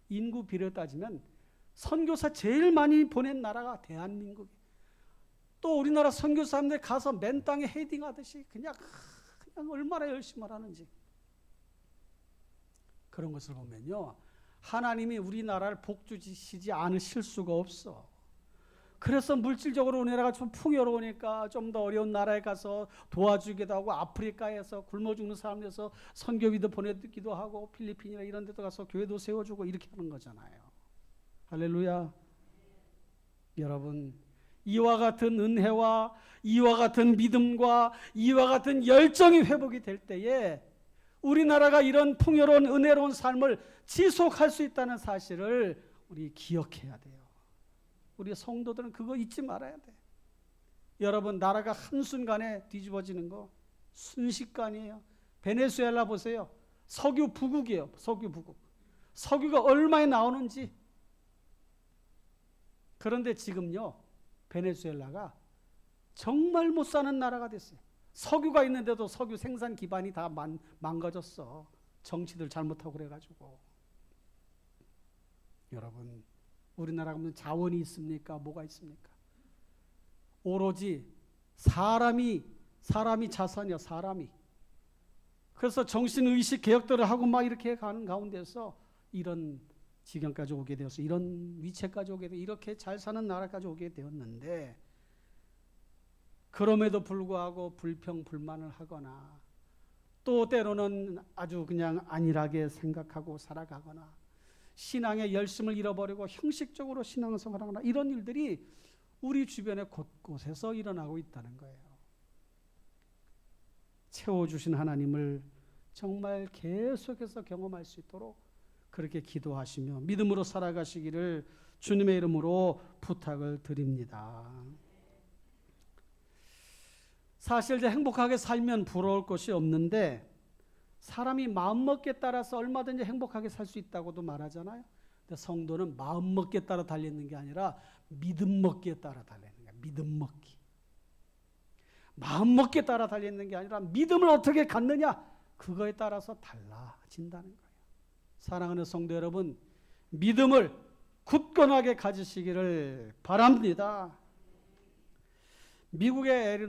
인구 비례로 따지면 선교사 제일 많이 보낸 나라가 대한민국이에요. 또 우리나라 선교사님들 가서 맨 땅에 헤딩하듯이 그냥 얼마나 열심히 하는지 그런 것을 보면요, 하나님이 우리나라를 복주시지 않으실 수가 없어. 그래서 물질적으로 우리나라가 좀 풍요로우니까 좀 더 어려운 나라에 가서 도와주기도 하고 아프리카에서 굶어 죽는 사람들에서 선교비도 보내기도 하고 필리핀이나 이런 데도 가서 교회도 세워주고 이렇게 하는 거잖아요. 할렐루야. 여러분, 이와 같은 은혜와 이와 같은 믿음과 이와 같은 열정이 회복이 될 때에 우리나라가 이런 풍요로운 은혜로운 삶을 지속할 수 있다는 사실을 우리 기억해야 돼요. 우리 성도들은 그거 잊지 말아야 돼. 여러분, 나라가 한순간에 뒤집어지는 거 순식간이에요. 베네수엘라 보세요. 석유 부국이에요. 석유 부국. 석유가 얼마에 나오는지. 그런데 지금요, 베네수엘라가 정말 못 사는 나라가 됐어요. 석유가 있는데도 석유 생산 기반이 다 망가졌어. 정치들 잘못하고 그래가지고. 여러분, 우리나라가 무슨 자원이 있습니까? 뭐가 있습니까? 오로지 사람이 자산이야, 사람이. 그래서 정신의식 개혁들을 하고 막 이렇게 가는 가운데서 이런 지경까지 오게 되어서 이런 위치까지 오게 되어 이렇게 잘 사는 나라까지 오게 되었는데, 그럼에도 불구하고 불평 불만을 하거나 또 때로는 아주 그냥 안일하게 생각하고 살아가거나 신앙의 열심을 잃어버리고 형식적으로 신앙생활을 하거나 이런 일들이 우리 주변에 곳곳에서 일어나고 있다는 거예요. 채워주신 하나님을 정말 계속해서 경험할 수 있도록 그렇게 기도하시며 믿음으로 살아가시기를 주님의 이름으로 부탁을 드립니다. 사실 이제 행복하게 살면 부러울 것이 없는데 사람이 마음먹기에 따라서 얼마든지 행복하게 살 수 있다고도 말하잖아요. 근데 성도는 마음먹기에 따라 달려있는 게 아니라 믿음먹기에 따라 달려있는 거예요. 믿음먹기. 마음먹기에 따라 달려있는 게 아니라 믿음을 어떻게 갖느냐, 그거에 따라서 달라진다는 거예요. 사랑하는 성도 여러분, 믿음을 굳건하게 가지시기를 바랍니다. 미국의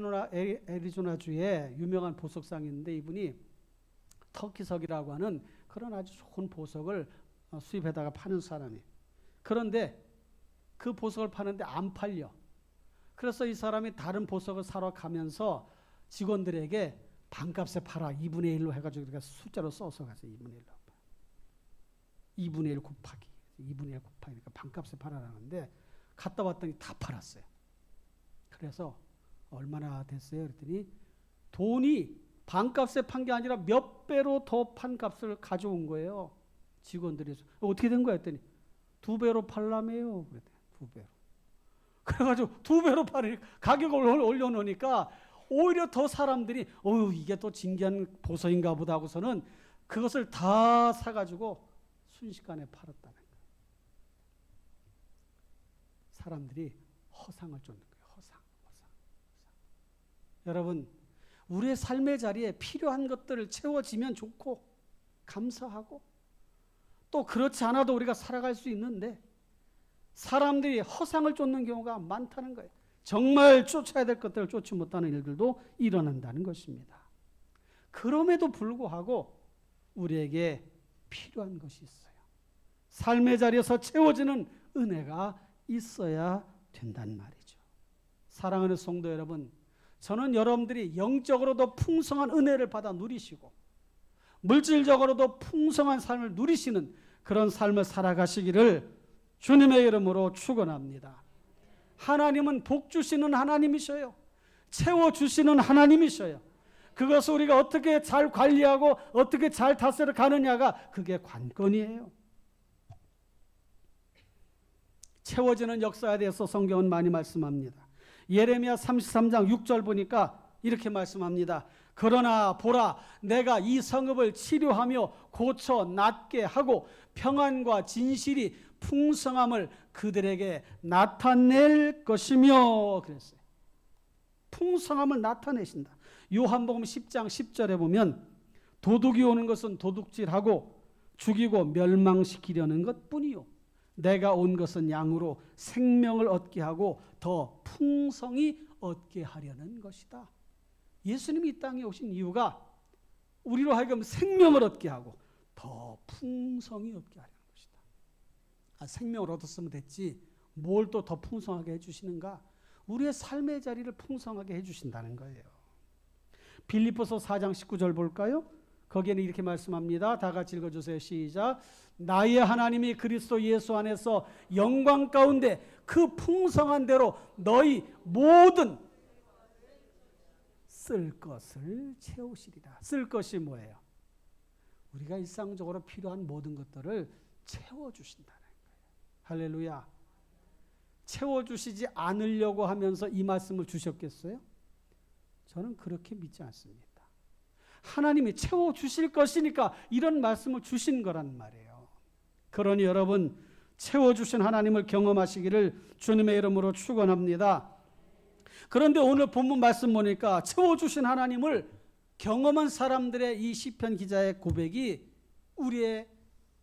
애리조나주에 유명한 보석상인데 이분이 터키석이라고 하는 그런 아주 좋은 보석을 수입해다가 파는 사람이에요. 그런데 그 보석을 파는데 안 팔려. 그래서 이 사람이 다른 보석을 사러 가면서 직원들에게 반값에 팔아. 2분의 1로 해가지고 그러니까 숫자로 써서 가서 2분의 1로. 2분의 1 곱하기. 2분의 1 곱하기니까 반값에 팔아라는데 갔다 왔더니 다 팔았어요. 그래서 얼마나 됐어요? 그랬더니 돈이 반값에 판 게 아니라 몇 배로 더 판 값을 가져온 거예요. 직원들이. 어떻게 된 거야? 했더니 2배로 팔라며요. 그랬더니 2배로. 그래가지고 2배로 팔으니까 가격을 올려놓으니까 오히려 더 사람들이 이게 또 진귀한 보석인가 보다 하고서는 그것을 다 사가지고 순식간에 팔았다는 거예요. 사람들이 허상을 쫓는 거예요. 허상. 여러분, 우리의 삶의 자리에 필요한 것들을 채워지면 좋고 감사하고 또 그렇지 않아도 우리가 살아갈 수 있는데 사람들이 허상을 쫓는 경우가 많다는 거예요. 정말 쫓아야 될 것들을 쫓지 못하는 일들도 일어난다는 것입니다. 그럼에도 불구하고 우리에게 필요한 것이 있어요. 삶의 자리에서 채워지는 은혜가 있어야 된단 말이죠. 사랑하는 성도 여러분, 저는 여러분들이 영적으로도 풍성한 은혜를 받아 누리시고 물질적으로도 풍성한 삶을 누리시는 그런 삶을 살아가시기를 주님의 이름으로 축원합니다. 하나님은 복 주시는 하나님이셔요. 채워주시는 하나님이셔요. 그것을 우리가 어떻게 잘 관리하고 어떻게 잘 다스려 가느냐가 그게 관건이에요. 채워지는 역사에 대해서 성경은 많이 말씀합니다. 예레미야 33장 6절 보니까 이렇게 말씀합니다. 그러나 보라, 내가 이 성읍을 치료하며 고쳐 낫게 하고 평안과 진실이 풍성함을 그들에게 나타낼 것이며 그랬어요. 풍성함을 나타내신다. 요한복음 10장 10절에 보면 도둑이 오는 것은 도둑질하고 죽이고 멸망시키려는 것뿐이요 내가 온 것은 양으로 생명을 얻게 하고 더 풍성히 얻게 하려는 것이다. 예수님이 이 땅에 오신 이유가 우리로 하여금 생명을 얻게 하고 더 풍성히 얻게 하려는 것이다. 생명을 얻었으면 됐지 뭘 또 더 풍성하게 해주시는가? 우리의 삶의 자리를 풍성하게 해주신다는 거예요. 빌립보서 4장 19절 볼까요? 거기에는 이렇게 말씀합니다. 다 같이 읽어주세요. 시작. 나의 하나님이 그리스도 예수 안에서 영광 가운데 그 풍성한 대로 너희 모든 쓸 것을 채우시리라. 쓸 것이 뭐예요? 우리가 일상적으로 필요한 모든 것들을 채워주신다는 거예요. 할렐루야. 채워주시지 않으려고 하면서 이 말씀을 주셨겠어요? 저는 그렇게 믿지 않습니다. 하나님이 채워주실 것이니까 이런 말씀을 주신 거란 말이에요. 그러니 여러분 채워주신 하나님을 경험하시기를 주님의 이름으로 축원합니다. 그런데 오늘 본문 말씀 보니까 채워주신 하나님을 경험한 사람들의 이 시편 기자의 고백이 우리의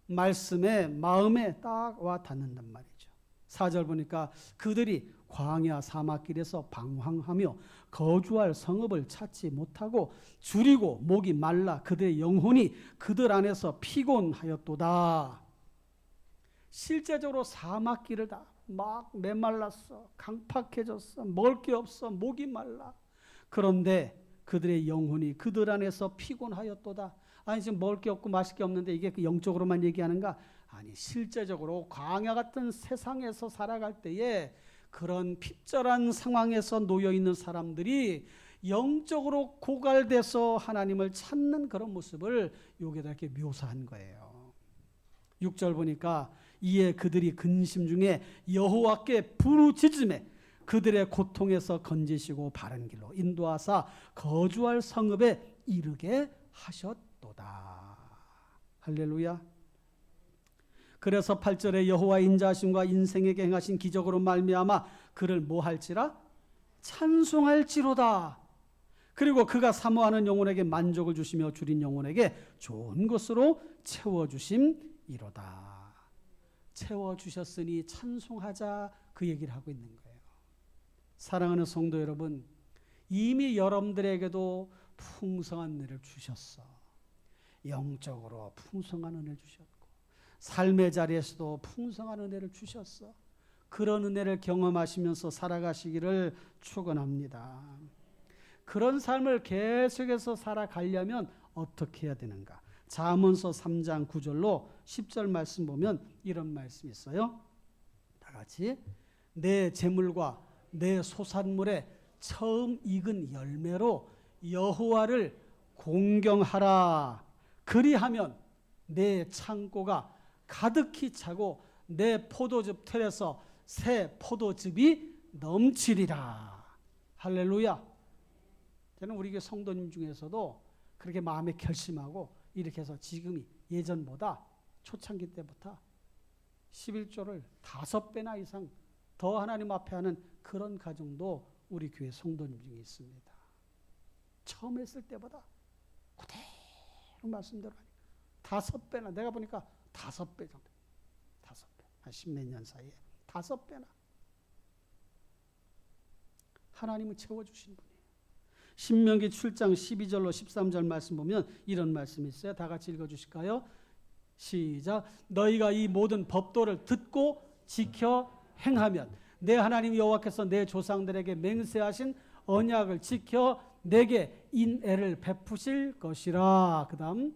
말씀에 마음에 딱 와 닿는단 말이죠. 4절 보니까 그들이 광야 사막길에서 방황하며 거주할 성읍을 찾지 못하고 줄이고 목이 말라 그들의 영혼이 그들 안에서 피곤하였도다. 실제적으로 사막길을 다 막 메말랐어. 강팍해졌어. 먹을 게 없어. 목이 말라. 그런데 그들의 영혼이 그들 안에서 피곤하였도다. 아니 지금 먹을 게 없고 마실 게 없는데 이게 영적으로만 얘기하는가? 아니 실제적으로 광야 같은 세상에서 살아갈 때에 그런 핍절한 상황에서 놓여있는 사람들이 영적으로 고갈돼서 하나님을 찾는 그런 모습을 여기다 이렇게 묘사한 거예요. 6절 보니까 이에 그들이 근심 중에 여호와께 부르짖음에 그들의 고통에서 건지시고 바른 길로 인도하사 거주할 성읍에 이르게 하셨도다. 할렐루야. 그래서 8절에 여호와의 인자하심과 인생에게 행하신 기적으로 말미암아 그를 뭐 할지라? 찬송할지로다. 그리고 그가 사모하는 영혼에게 만족을 주시며 줄인 영혼에게 좋은 것으로 채워주심이로다. 채워주셨으니 찬송하자 그 얘기를 하고 있는 거예요. 사랑하는 성도 여러분, 이미 여러분들에게도 풍성한 은혜를 주셨어. 영적으로 풍성한 은혜를 주셨고 삶의 자리에서도 풍성한 은혜를 주셨어. 그런 은혜를 경험하시면서 살아가시기를 축원합니다. 그런 삶을 계속해서 살아가려면 어떻게 해야 되는가? 잠언서 3장 9절로 10절 말씀 보면 이런 말씀이 있어요. 다 같이 내 재물과 내 소산물에 처음 익은 열매로 여호와를 공경하라. 그리하면 내 창고가 가득히 차고 내 포도즙 틀에서 새 포도즙이 넘치리라. 할렐루야. 저는 우리 교회 성도님 중에서도 그렇게 마음에 결심하고 이렇게 해서 지금이 예전보다 초창기 때부터 11조를 5배나 이상 더 하나님 앞에 하는 그런 가정도 우리 교회 성도님 중에 있습니다. 처음 했을 때보다 그대로 말씀대로 하니까 5배나, 내가 보니까 5배 정도, 5배, 한 10몇 년 사이에 5배나 하나님은 채워주신 분이에요. 신명기 7장 12절로 13절 말씀 보면 이런 말씀이 있어요. 다 같이 읽어주실까요? 시작. 너희가 이 모든 법도를 듣고 지켜 행하면 내 하나님 여호와께서 내 조상들에게 맹세하신 언약을 지켜 내게 인애를 베푸실 것이라. 그 다음,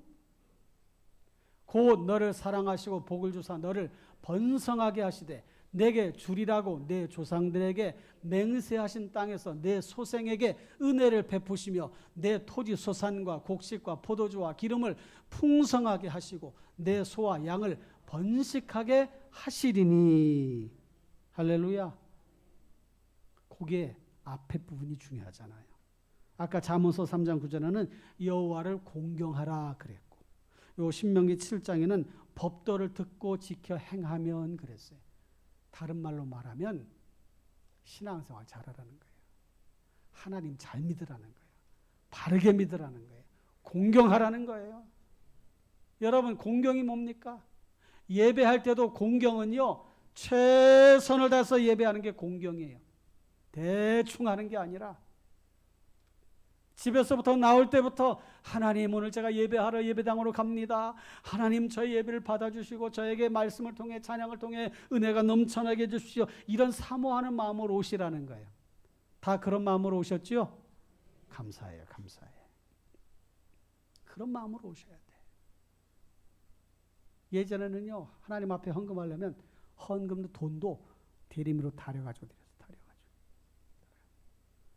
곧 너를 사랑하시고 복을 주사 너를 번성하게 하시되 내게 주리라고 내 조상들에게 맹세하신 땅에서 내 소생에게 은혜를 베푸시며 내 토지 소산과 곡식과 포도주와 기름을 풍성하게 하시고 내 소와 양을 번식하게 하시리니. 할렐루야. 그게 앞에 부분이 중요하잖아요. 아까 잠언서 3장 9절에는 여호와를 공경하라 그랬고, 요 신명기 7장에는 법도를 듣고 지켜 행하면 그랬어요. 다른 말로 말하면 신앙생활 잘하라는 거예요. 하나님 잘 믿으라는 거예요. 바르게 믿으라는 거예요. 공경하라는 거예요. 여러분, 공경이 뭡니까? 예배할 때도 공경은요, 최선을 다해서 예배하는 게 공경이에요. 대충 하는 게 아니라 집에서부터 나올 때부터 하나님, 오늘 제가 예배하러 예배당으로 갑니다. 하나님, 저희 예배를 받아주시고 저에게 말씀을 통해 찬양을 통해 은혜가 넘쳐나게 해주십시오. 이런 사모하는 마음으로 오시라는 거예요. 다 그런 마음으로 오셨죠? 감사해요. 감사해. 그런 마음으로 오셔야 돼. 예전에는요, 하나님 앞에 헌금하려면 헌금도 돈도 대리미로 다려가지고 드렸어요.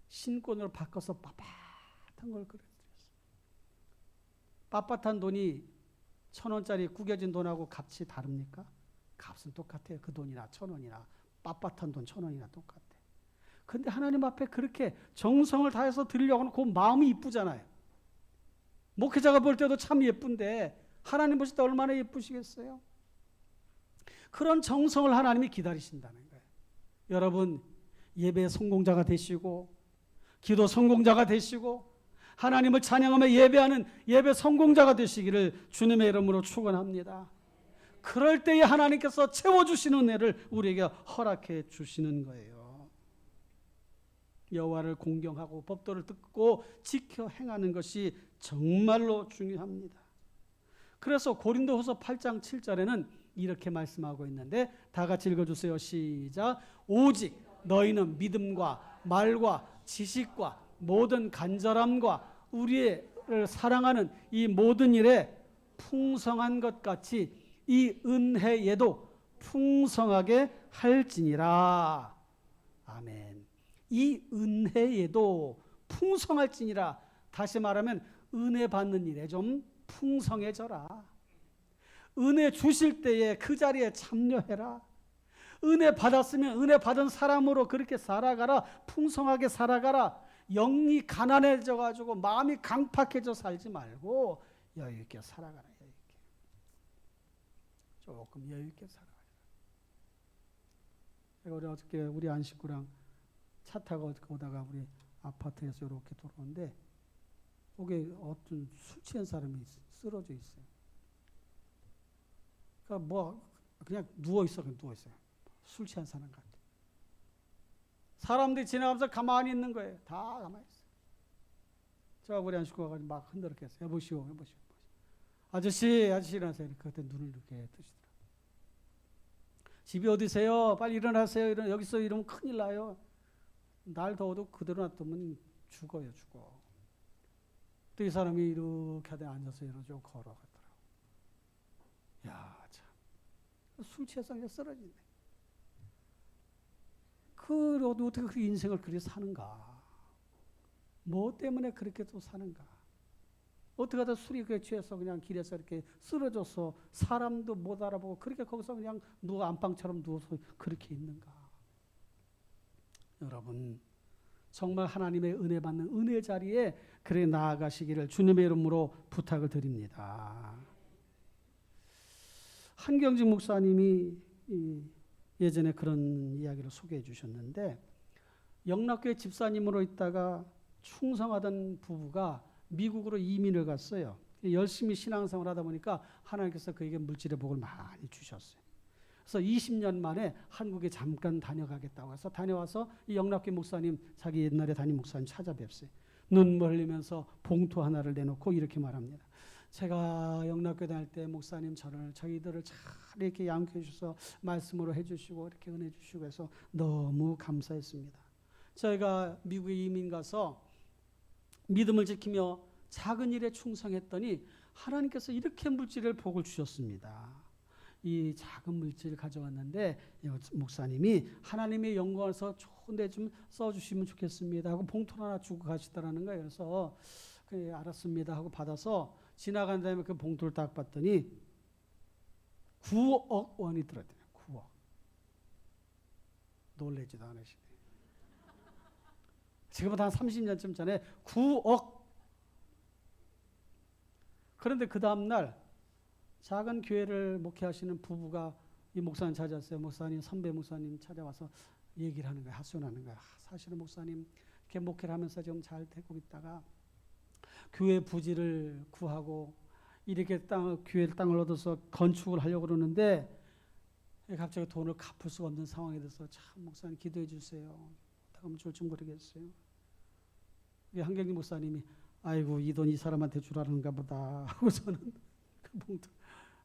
신권으로 바꿔서 빳빳한 걸 그랬어요. 빳빳한 돈이 1,000원짜리 구겨진 돈하고 값이 다릅니까? 값은 똑같아요. 그 돈이나 1,000원이나 빳빳한 돈 1,000원이나 똑같아. 근데 하나님 앞에 그렇게 정성을 다해서 드리려고 하는 그 마음이 이쁘잖아요. 목회자가 볼 때도 참 예쁜데 하나님 보실 때 얼마나 예쁘시겠어요? 그런 정성을 하나님이 기다리신다는 거예요. 여러분, 예배 성공자가 되시고 기도 성공자가 되시고 하나님을 찬양하며 예배하는 예배 성공자가 되시기를 주님의 이름으로 축원합니다. 그럴 때에 하나님께서 채워주시는 은혜를 우리에게 허락해 주시는 거예요. 여호와를 공경하고 법도를 듣고 지켜 행하는 것이 정말로 중요합니다. 그래서 고린도후서 8장 7절에는 이렇게 말씀하고 있는데 다 같이 읽어주세요. 시작. 오직 너희는 믿음과 말과 지식과 모든 간절함과 우리를 사랑하는 이 모든 일에 풍성한 것 같이 이 은혜에도 풍성하게 할지니라. 아멘. 이 은혜에도 풍성할지니라. 다시 말하면 은혜 받는 일에 좀 풍성해져라. 은혜 주실 때에 그 자리에 참여해라. 은혜 받았으면 은혜 받은 사람으로 그렇게 살아가라. 풍성하게 살아가라. 영이 가난해져 가지고 마음이 강팍해져 살지 말고 여유 있게 살아가라. 여유 있게. 조금 여유 있게 살아가라. 제가 어저께 우리 안식구랑 차 타고 오다가 우리 아파트에서 이렇게 돌아오는데 거기에 어떤 술 취한 사람이 쓰러져 있어요. 그러니까 뭐 그냥 누워 있어. 그냥 누워 있어요. 술 취한 사람 같아. 사람들이 지나가면서 가만히 있는 거예요. 다 가만히 있어요. 제가 우리 안식구가 가지고 막 흔들었게 했어요. 여보시오. 아저씨 일어나세요. 그때 눈을 이렇게 뜨시더라고요. 집이 어디세요? 빨리 일어나세요. 여기서 이러면 큰일 나요. 날 더워도 그대로 놔두면 죽어요. 또 이 사람이 이렇게 하다 앉아서 이러죠. 걸어가더라고요. 야, 참. 술 취해서 그냥 쓰러지네. 어떻게 그 인생을 그렇게 사는가? 뭐 때문에 그렇게 또 사는가? 어떻게 하다 술이 그렇게 취해서 그냥 길에서 이렇게 쓰러져서 사람도 못 알아보고 그렇게 거기서 그냥 누워 안방처럼 누워서 그렇게 있는가? 여러분 정말 하나님의 은혜 받는 은혜 자리에 그래 나아가시기를 주님의 이름으로 부탁을 드립니다. 한경직 목사님이 예전에 그런 이야기를 소개해 주셨는데, 영락교회 집사님으로 있다가 충성하던 부부가 미국으로 이민을 갔어요. 열심히 신앙생활 하다 보니까 하나님께서 그에게 물질의 복을 많이 주셨어요. 그래서 20년 만에 한국에 잠깐 다녀가겠다고 해서 다녀와서 이 영락교회 목사님, 자기 옛날에 담임 목사님 찾아뵙어요. 눈물 흘리면서 봉투 하나를 내놓고 이렇게 말합니다. 제가 영락교회 다닐 때 목사님 저희들을 잘 이렇게 양육해 주셔서 말씀으로 해주시고 이렇게 은혜 주시고 해서 너무 감사했습니다. 저희가 미국에 이민 가서 믿음을 지키며 작은 일에 충성했더니 하나님께서 이렇게 물질의 복을 주셨습니다. 이 작은 물질을 가져왔는데 목사님이 하나님의 영광에서 좋은 데 좀 써주시면 좋겠습니다 하고 봉투 하나 주고 가시더라는 거예요. 그래서 그래, 알았습니다 하고 받아서 지나간 다음에 그 봉투를 딱 봤더니 9억 원이 들어있더래요. 9억. 놀라지도 않으시네. 지금부터 한 30년쯤 전에 9억. 그런데 그 다음날 작은 교회를 목회하시는 부부가 이 목사님 찾아왔어요. 목사님, 선배 목사님 찾아와서 얘기를 하는 거예요. 하소연하는 거예요. 사실은 목사님 이렇게 목회를 하면서 좀 잘 되고 있다가 교회 부지를 구하고 이렇게 교회 땅을 얻어서 건축을 하려고 그러는데 갑자기 돈을 갚을 수가 없는 상황이 돼서 참 목사님 기도해 주세요. 어떻게 하면 좋을지 모르겠어요. 한경림 목사님이 아이고 이 돈 이 사람한테 주라는가 보다 하고 저는 그 봉투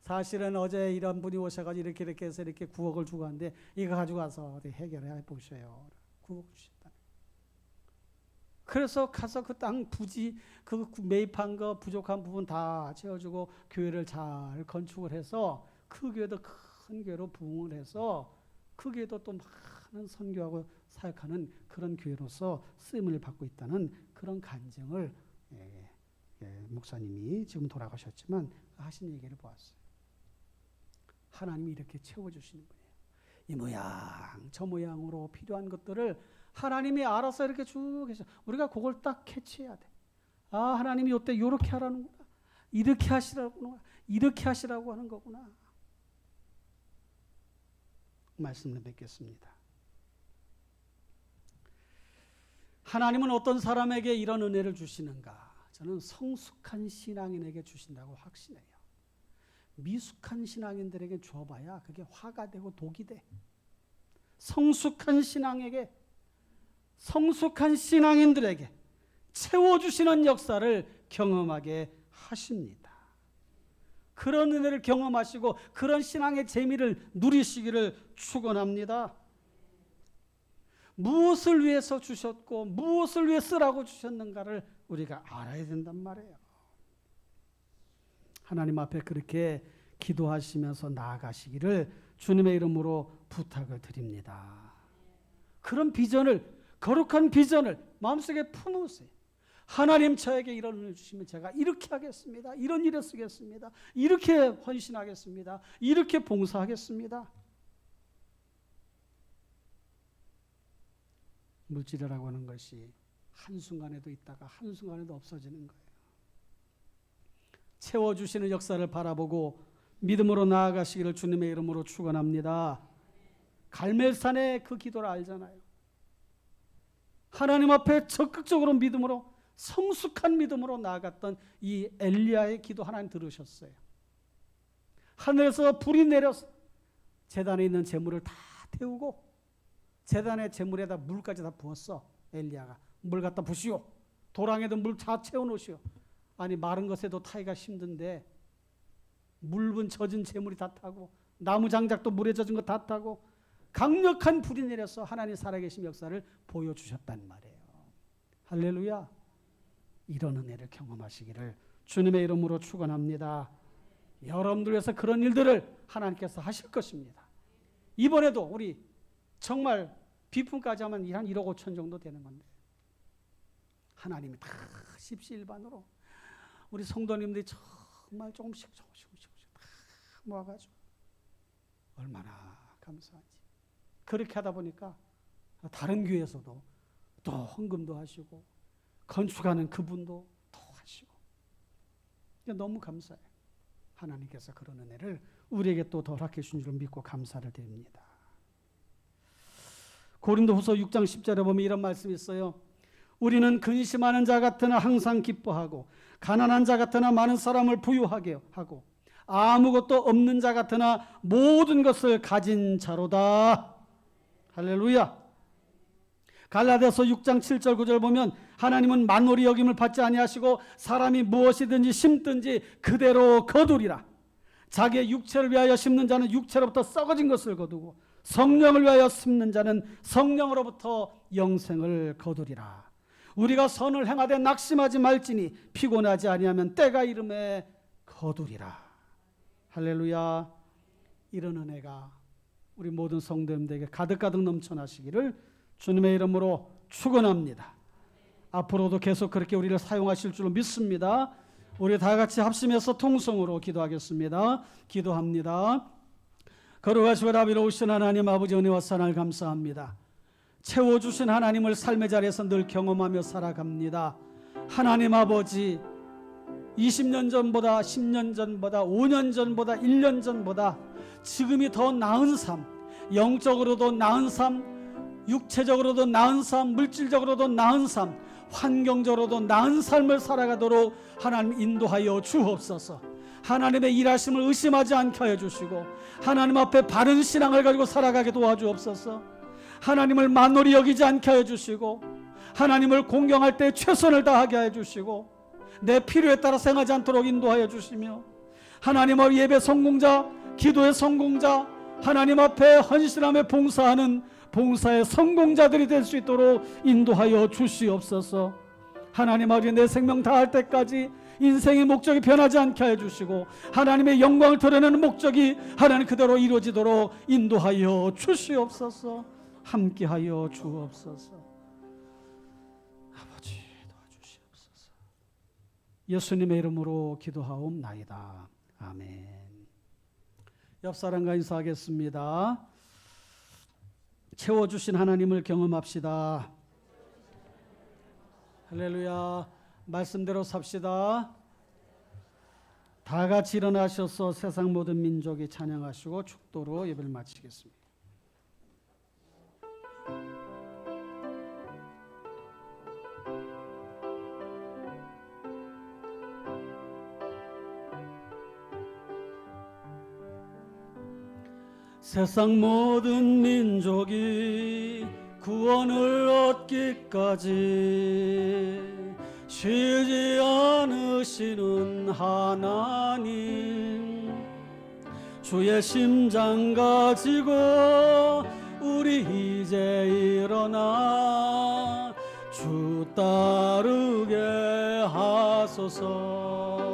사실은 어제 이런 분이 오셔가지고 이렇게 해서 이렇게 9억을 주고 갔는데 이거 가지고 와서 어디 해결해 보셔요. 9억 주셨다. 그래서 가서 그 땅 부지 그 매입한 거 부족한 부분 다 채워주고 교회를 잘 건축을 해서 그 교회도 큰 교회로 부흥을 해서 그 교회도 또 많은 선교하고 사역하는 그런 교회로서 쓰임을 받고 있다는 그런 간증을 목사님이 지금 돌아가셨지만 하신 얘기를 보았어요. 하나님이 이렇게 채워주시는 분이에요. 이 모양 저 모양으로 필요한 것들을 하나님이 알아서 이렇게 쭉 해서 우리가 그걸 딱 캐치해야 돼. 아 하나님이 이때 이렇게 하라는구나. 이렇게 하시라구나. 이렇게 하시라고 하는 거구나. 말씀을 뵙겠습니다. 하나님은 어떤 사람에게 이런 은혜를 주시는가? 저는 성숙한 신앙인에게 주신다고 확신해요. 미숙한 신앙인들에게 줘봐야 그게 화가 되고 독이 돼. 성숙한 신앙에게, 성숙한 신앙인들에게 채워주시는 역사를 경험하게 하십니다. 그런 은혜를 경험하시고 그런 신앙의 재미를 누리시기를 축원합니다. 무엇을 위해서 주셨고 무엇을 위해 쓰라고 주셨는가를 우리가 알아야 된단 말이에요. 하나님 앞에 그렇게 기도하시면서 나아가시기를 주님의 이름으로 부탁을 드립니다. 그런 비전을, 거룩한 비전을 마음속에 품으세요. 하나님 저에게 이런 은혜를 주시면 제가 이렇게 하겠습니다. 이런 일에 쓰겠습니다. 이렇게 헌신하겠습니다. 이렇게 봉사하겠습니다. 물질이라고 하는 것이 한순간에도 있다가 한순간에도 없어지는 거예요. 채워주시는 역사를 바라보고 믿음으로 나아가시기를 주님의 이름으로 축원합니다. 갈멜산의 그 기도를 알잖아요. 하나님 앞에 적극적으로 믿음으로 성숙한 믿음으로 나아갔던 이 엘리야의 기도 하나님 들으셨어요. 하늘에서 불이 내려서 제단에 있는 재물을 다 태우고 제단의 재물에다 물까지 다 부었어. 엘리야가 물 갖다 부시오. 도랑에도 물 다 채워놓으시오. 아니 마른 것에도 타기가 힘든데 물분 젖은 재물이 다 타고 나무 장작도 물에 젖은 거 다 타고 강력한 불이 내려서 하나님 살아계신 역사를 보여주셨단 말이에요. 할렐루야. 이런 은혜를 경험하시기를 주님의 이름으로 축원합니다. 여러분들 위해서 그런 일들을 하나님께서 하실 것입니다. 이번에도 우리 정말 비품까지 하면 한 1억 5천 정도 되는 건데 하나님이 다 십시일반으로 우리 성도님들이 정말 조금씩 다 모아가지고 얼마나 감사한지. 그렇게 하다 보니까 다른 교회에서도 또 헌금도 하시고 건축하는 그분도 또 하시고 너무 감사해요. 하나님께서 그런 은혜를 우리에게 또 허락해 주신 줄 믿고 감사를 드립니다. 고린도후서 6장 10절에 보면 이런 말씀이 있어요. 우리는 근심하는 자 같으나 항상 기뻐하고 가난한 자 같으나 많은 사람을 부유하게 하고 아무것도 없는 자 같으나 모든 것을 가진 자로다. 할렐루야. 갈라디아서 6장 7절 9절 보면 하나님은 만물이 여김을 받지 아니하시고 사람이 무엇이든지 심든지 그대로 거두리라. 자기의 육체를 위하여 심는 자는 육체로부터 썩어진 것을 거두고 성령을 위하여 심는 자는 성령으로부터 영생을 거두리라. 우리가 선을 행하되 낙심하지 말지니 피곤하지 아니하면 때가 이름에 거두리라. 할렐루야. 이런 은혜가 우리 모든 성도님들에게 가득가득 넘쳐나시기를 주님의 이름으로 축원합니다. 앞으로도 계속 그렇게 우리를 사용하실 줄로 믿습니다. 우리 다 같이 합심해서 통성으로 기도하겠습니다. 기도합니다. 거룩하시고 자비로우신 하나님 아버지 은혜와 사랑을 감사합니다. 채워주신 하나님을 삶의 자리에서 늘 경험하며 살아갑니다. 하나님 아버지 20년 전보다 10년 전보다 5년 전보다 1년 전보다 지금이 더 나은 삶, 영적으로도 나은 삶, 육체적으로도 나은 삶, 물질적으로도 나은 삶, 환경적으로도 나은 삶을 살아가도록 하나님 인도하여 주옵소서. 하나님의 일하심을 의심하지 않게 하여 주시고 하나님 앞에 바른 신앙을 가지고 살아가게 도와주옵소서. 하나님을 만홀히 여기지 않게 하여 주시고 하나님을 공경할 때 최선을 다하게 하여 주시고 내 필요에 따라 생하지 않도록 인도하여 주시며 하나님 앞 예배 성공자, 기도의 성공자, 하나님 앞에 헌신함에 봉사하는 봉사의 성공자들이 될 수 있도록 인도하여 주시옵소서. 하나님 아버지 내 생명 다할 때까지 인생의 목적이 변하지 않게 하여 주시고 하나님의 영광을 드러내는 목적이 하나님 그대로 이루어지도록 인도하여 주시옵소서. 함께하여 주옵소서. 아버지 도와주시옵소서. 예수님의 이름으로 기도하옵나이다. 아멘. 옆 사람과 인사하겠습니다. 채워주신 하나님을 경험합시다. 할렐루야. 말씀대로 삽시다. 다 같이 일어나셔서 세상 모든 민족이 찬양하시고 축도로 예배를 마치겠습니다. 세상 모든 민족이 구원을 얻기까지 쉬지 않으시는 하나님, 주의 심장 가지고 우리 이제 일어나 주 따르게 하소서.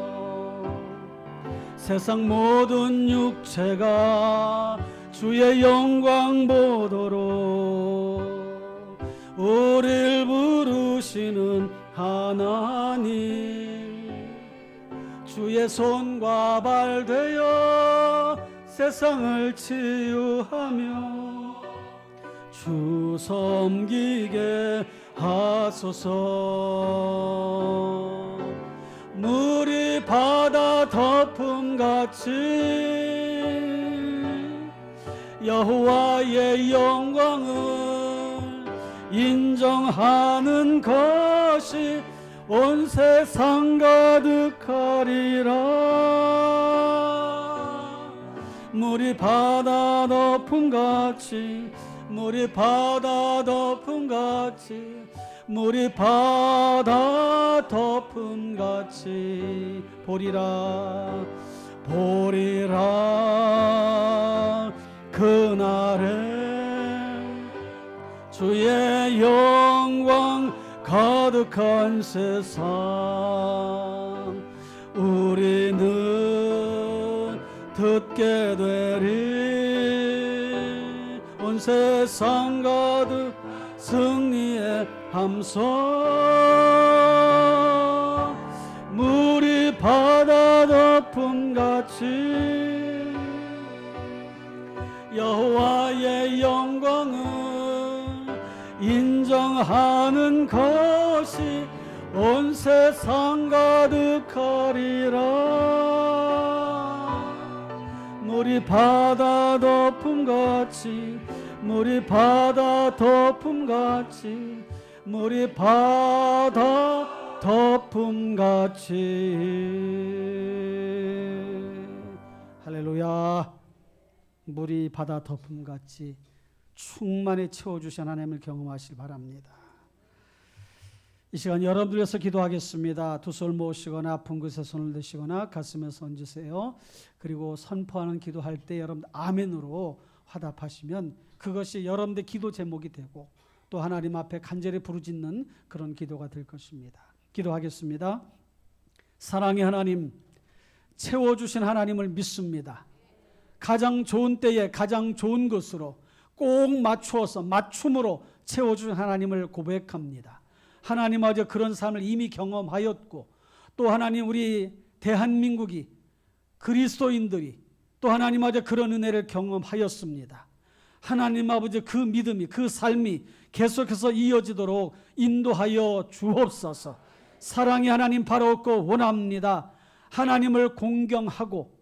세상 모든 육체가 주의 영광 보도록 우릴 부르시는 하나님, 주의 손과 발 되어 세상을 치유하며 주 섬기게 하소서. 물이 바다 덮음같이 여호와의 영광을 인정하는 것이 온 세상 가득하리라. 물이 바다 덮음같이, 물이 바다 덮음같이, 물이 바다 덮음같이 보리라, 보리라. 그날에 주의 영광 가득한 세상 우리는 듣게 되리. 온 세상 가득 승리의 함성. 물이 바다 덮음같이 여호와의 영광을 하는 것이 온 세상 가득하리라. 물이 바다 덮음같이 물이 바다 덮음같이 물이 바다 덮음같이. 할렐루야. 물이 바다 덮음같이 충만히 채워주신 하나님을 경험하시기 바랍니다. 이 시간 여러분들 위해서 기도하겠습니다. 두 손을 모으시거나 아픈 곳에 손을 대시거나 가슴에 손 얹으세요. 그리고 선포하는 기도할 때 여러분들 아멘으로 화답하시면 그것이 여러분들 기도 제목이 되고 또 하나님 앞에 간절히 부르짖는 그런 기도가 될 것입니다. 기도하겠습니다. 사랑의 하나님, 채워주신 하나님을 믿습니다. 가장 좋은 때에 가장 좋은 것으로 꼭 맞추어서 맞춤으로 채워주신 하나님을 고백합니다. 하나님 아버지 그런 삶을 이미 경험하였고 또 하나님 우리 대한민국이 그리스도인들이 또 하나님 아버지 그런 은혜를 경험하였습니다. 하나님 아버지 그 믿음이 그 삶이 계속해서 이어지도록 인도하여 주옵소서. 사랑의 하나님 바로 얻고 원합니다. 하나님을 공경하고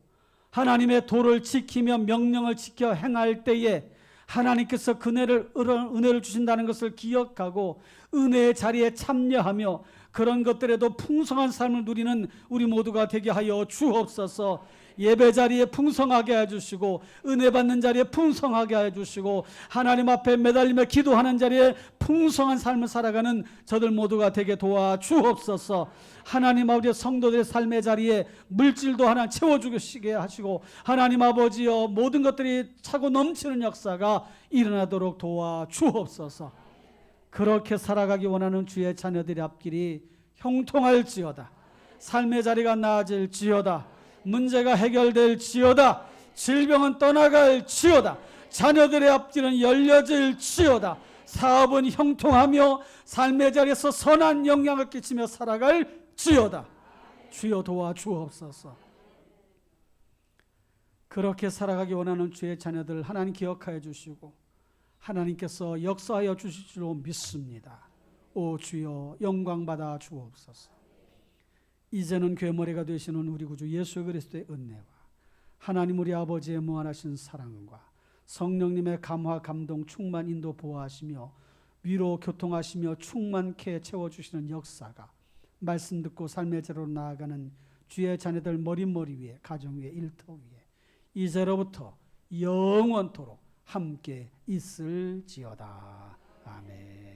하나님의 도를 지키며 명령을 지켜 행할 때에 하나님께서 은혜를 주신다는 것을 기억하고 은혜의 자리에 참여하며 그런 것들에도 풍성한 삶을 누리는 우리 모두가 되게 하여 주옵소서. 예배 자리에 풍성하게 해주시고 은혜 받는 자리에 풍성하게 해주시고 하나님 앞에 매달리며 기도하는 자리에 풍성한 삶을 살아가는 저들 모두가 되게 도와주옵소서. 하나님 아버지 성도들의 삶의 자리에 물질도 하나 채워주시게 하시고 하나님 아버지여 모든 것들이 차고 넘치는 역사가 일어나도록 도와주옵소서. 그렇게 살아가기 원하는 주의 자녀들의 앞길이 형통할지어다. 삶의 자리가 나아질지어다. 문제가 해결될지어다. 질병은 떠나갈지어다. 자녀들의 앞길은 열려질지어다. 사업은 형통하며 삶의 자리에서 선한 영향을 끼치며 살아갈지어다. 주여 도와주옵소서. 그렇게 살아가기 원하는 주의 자녀들 하나님 기억하여 주시고 하나님께서 역사하여 주실 줄로 믿습니다. 오 주여 영광받아 주옵소서. 이제는 괴머리가 되시는 우리 구주 예수 그리스도의 은혜와 하나님 우리 아버지의 무한하신 사랑과 성령님의 감화 감동 충만 인도 보호하시며 위로 교통하시며 충만케 채워주시는 역사가 말씀 듣고 삶의 제로 나아가는 주의 자녀들 머리 위에 가정 위에 일터 위에 이제로부터 영원토록 함께 있을지어다. 아멘.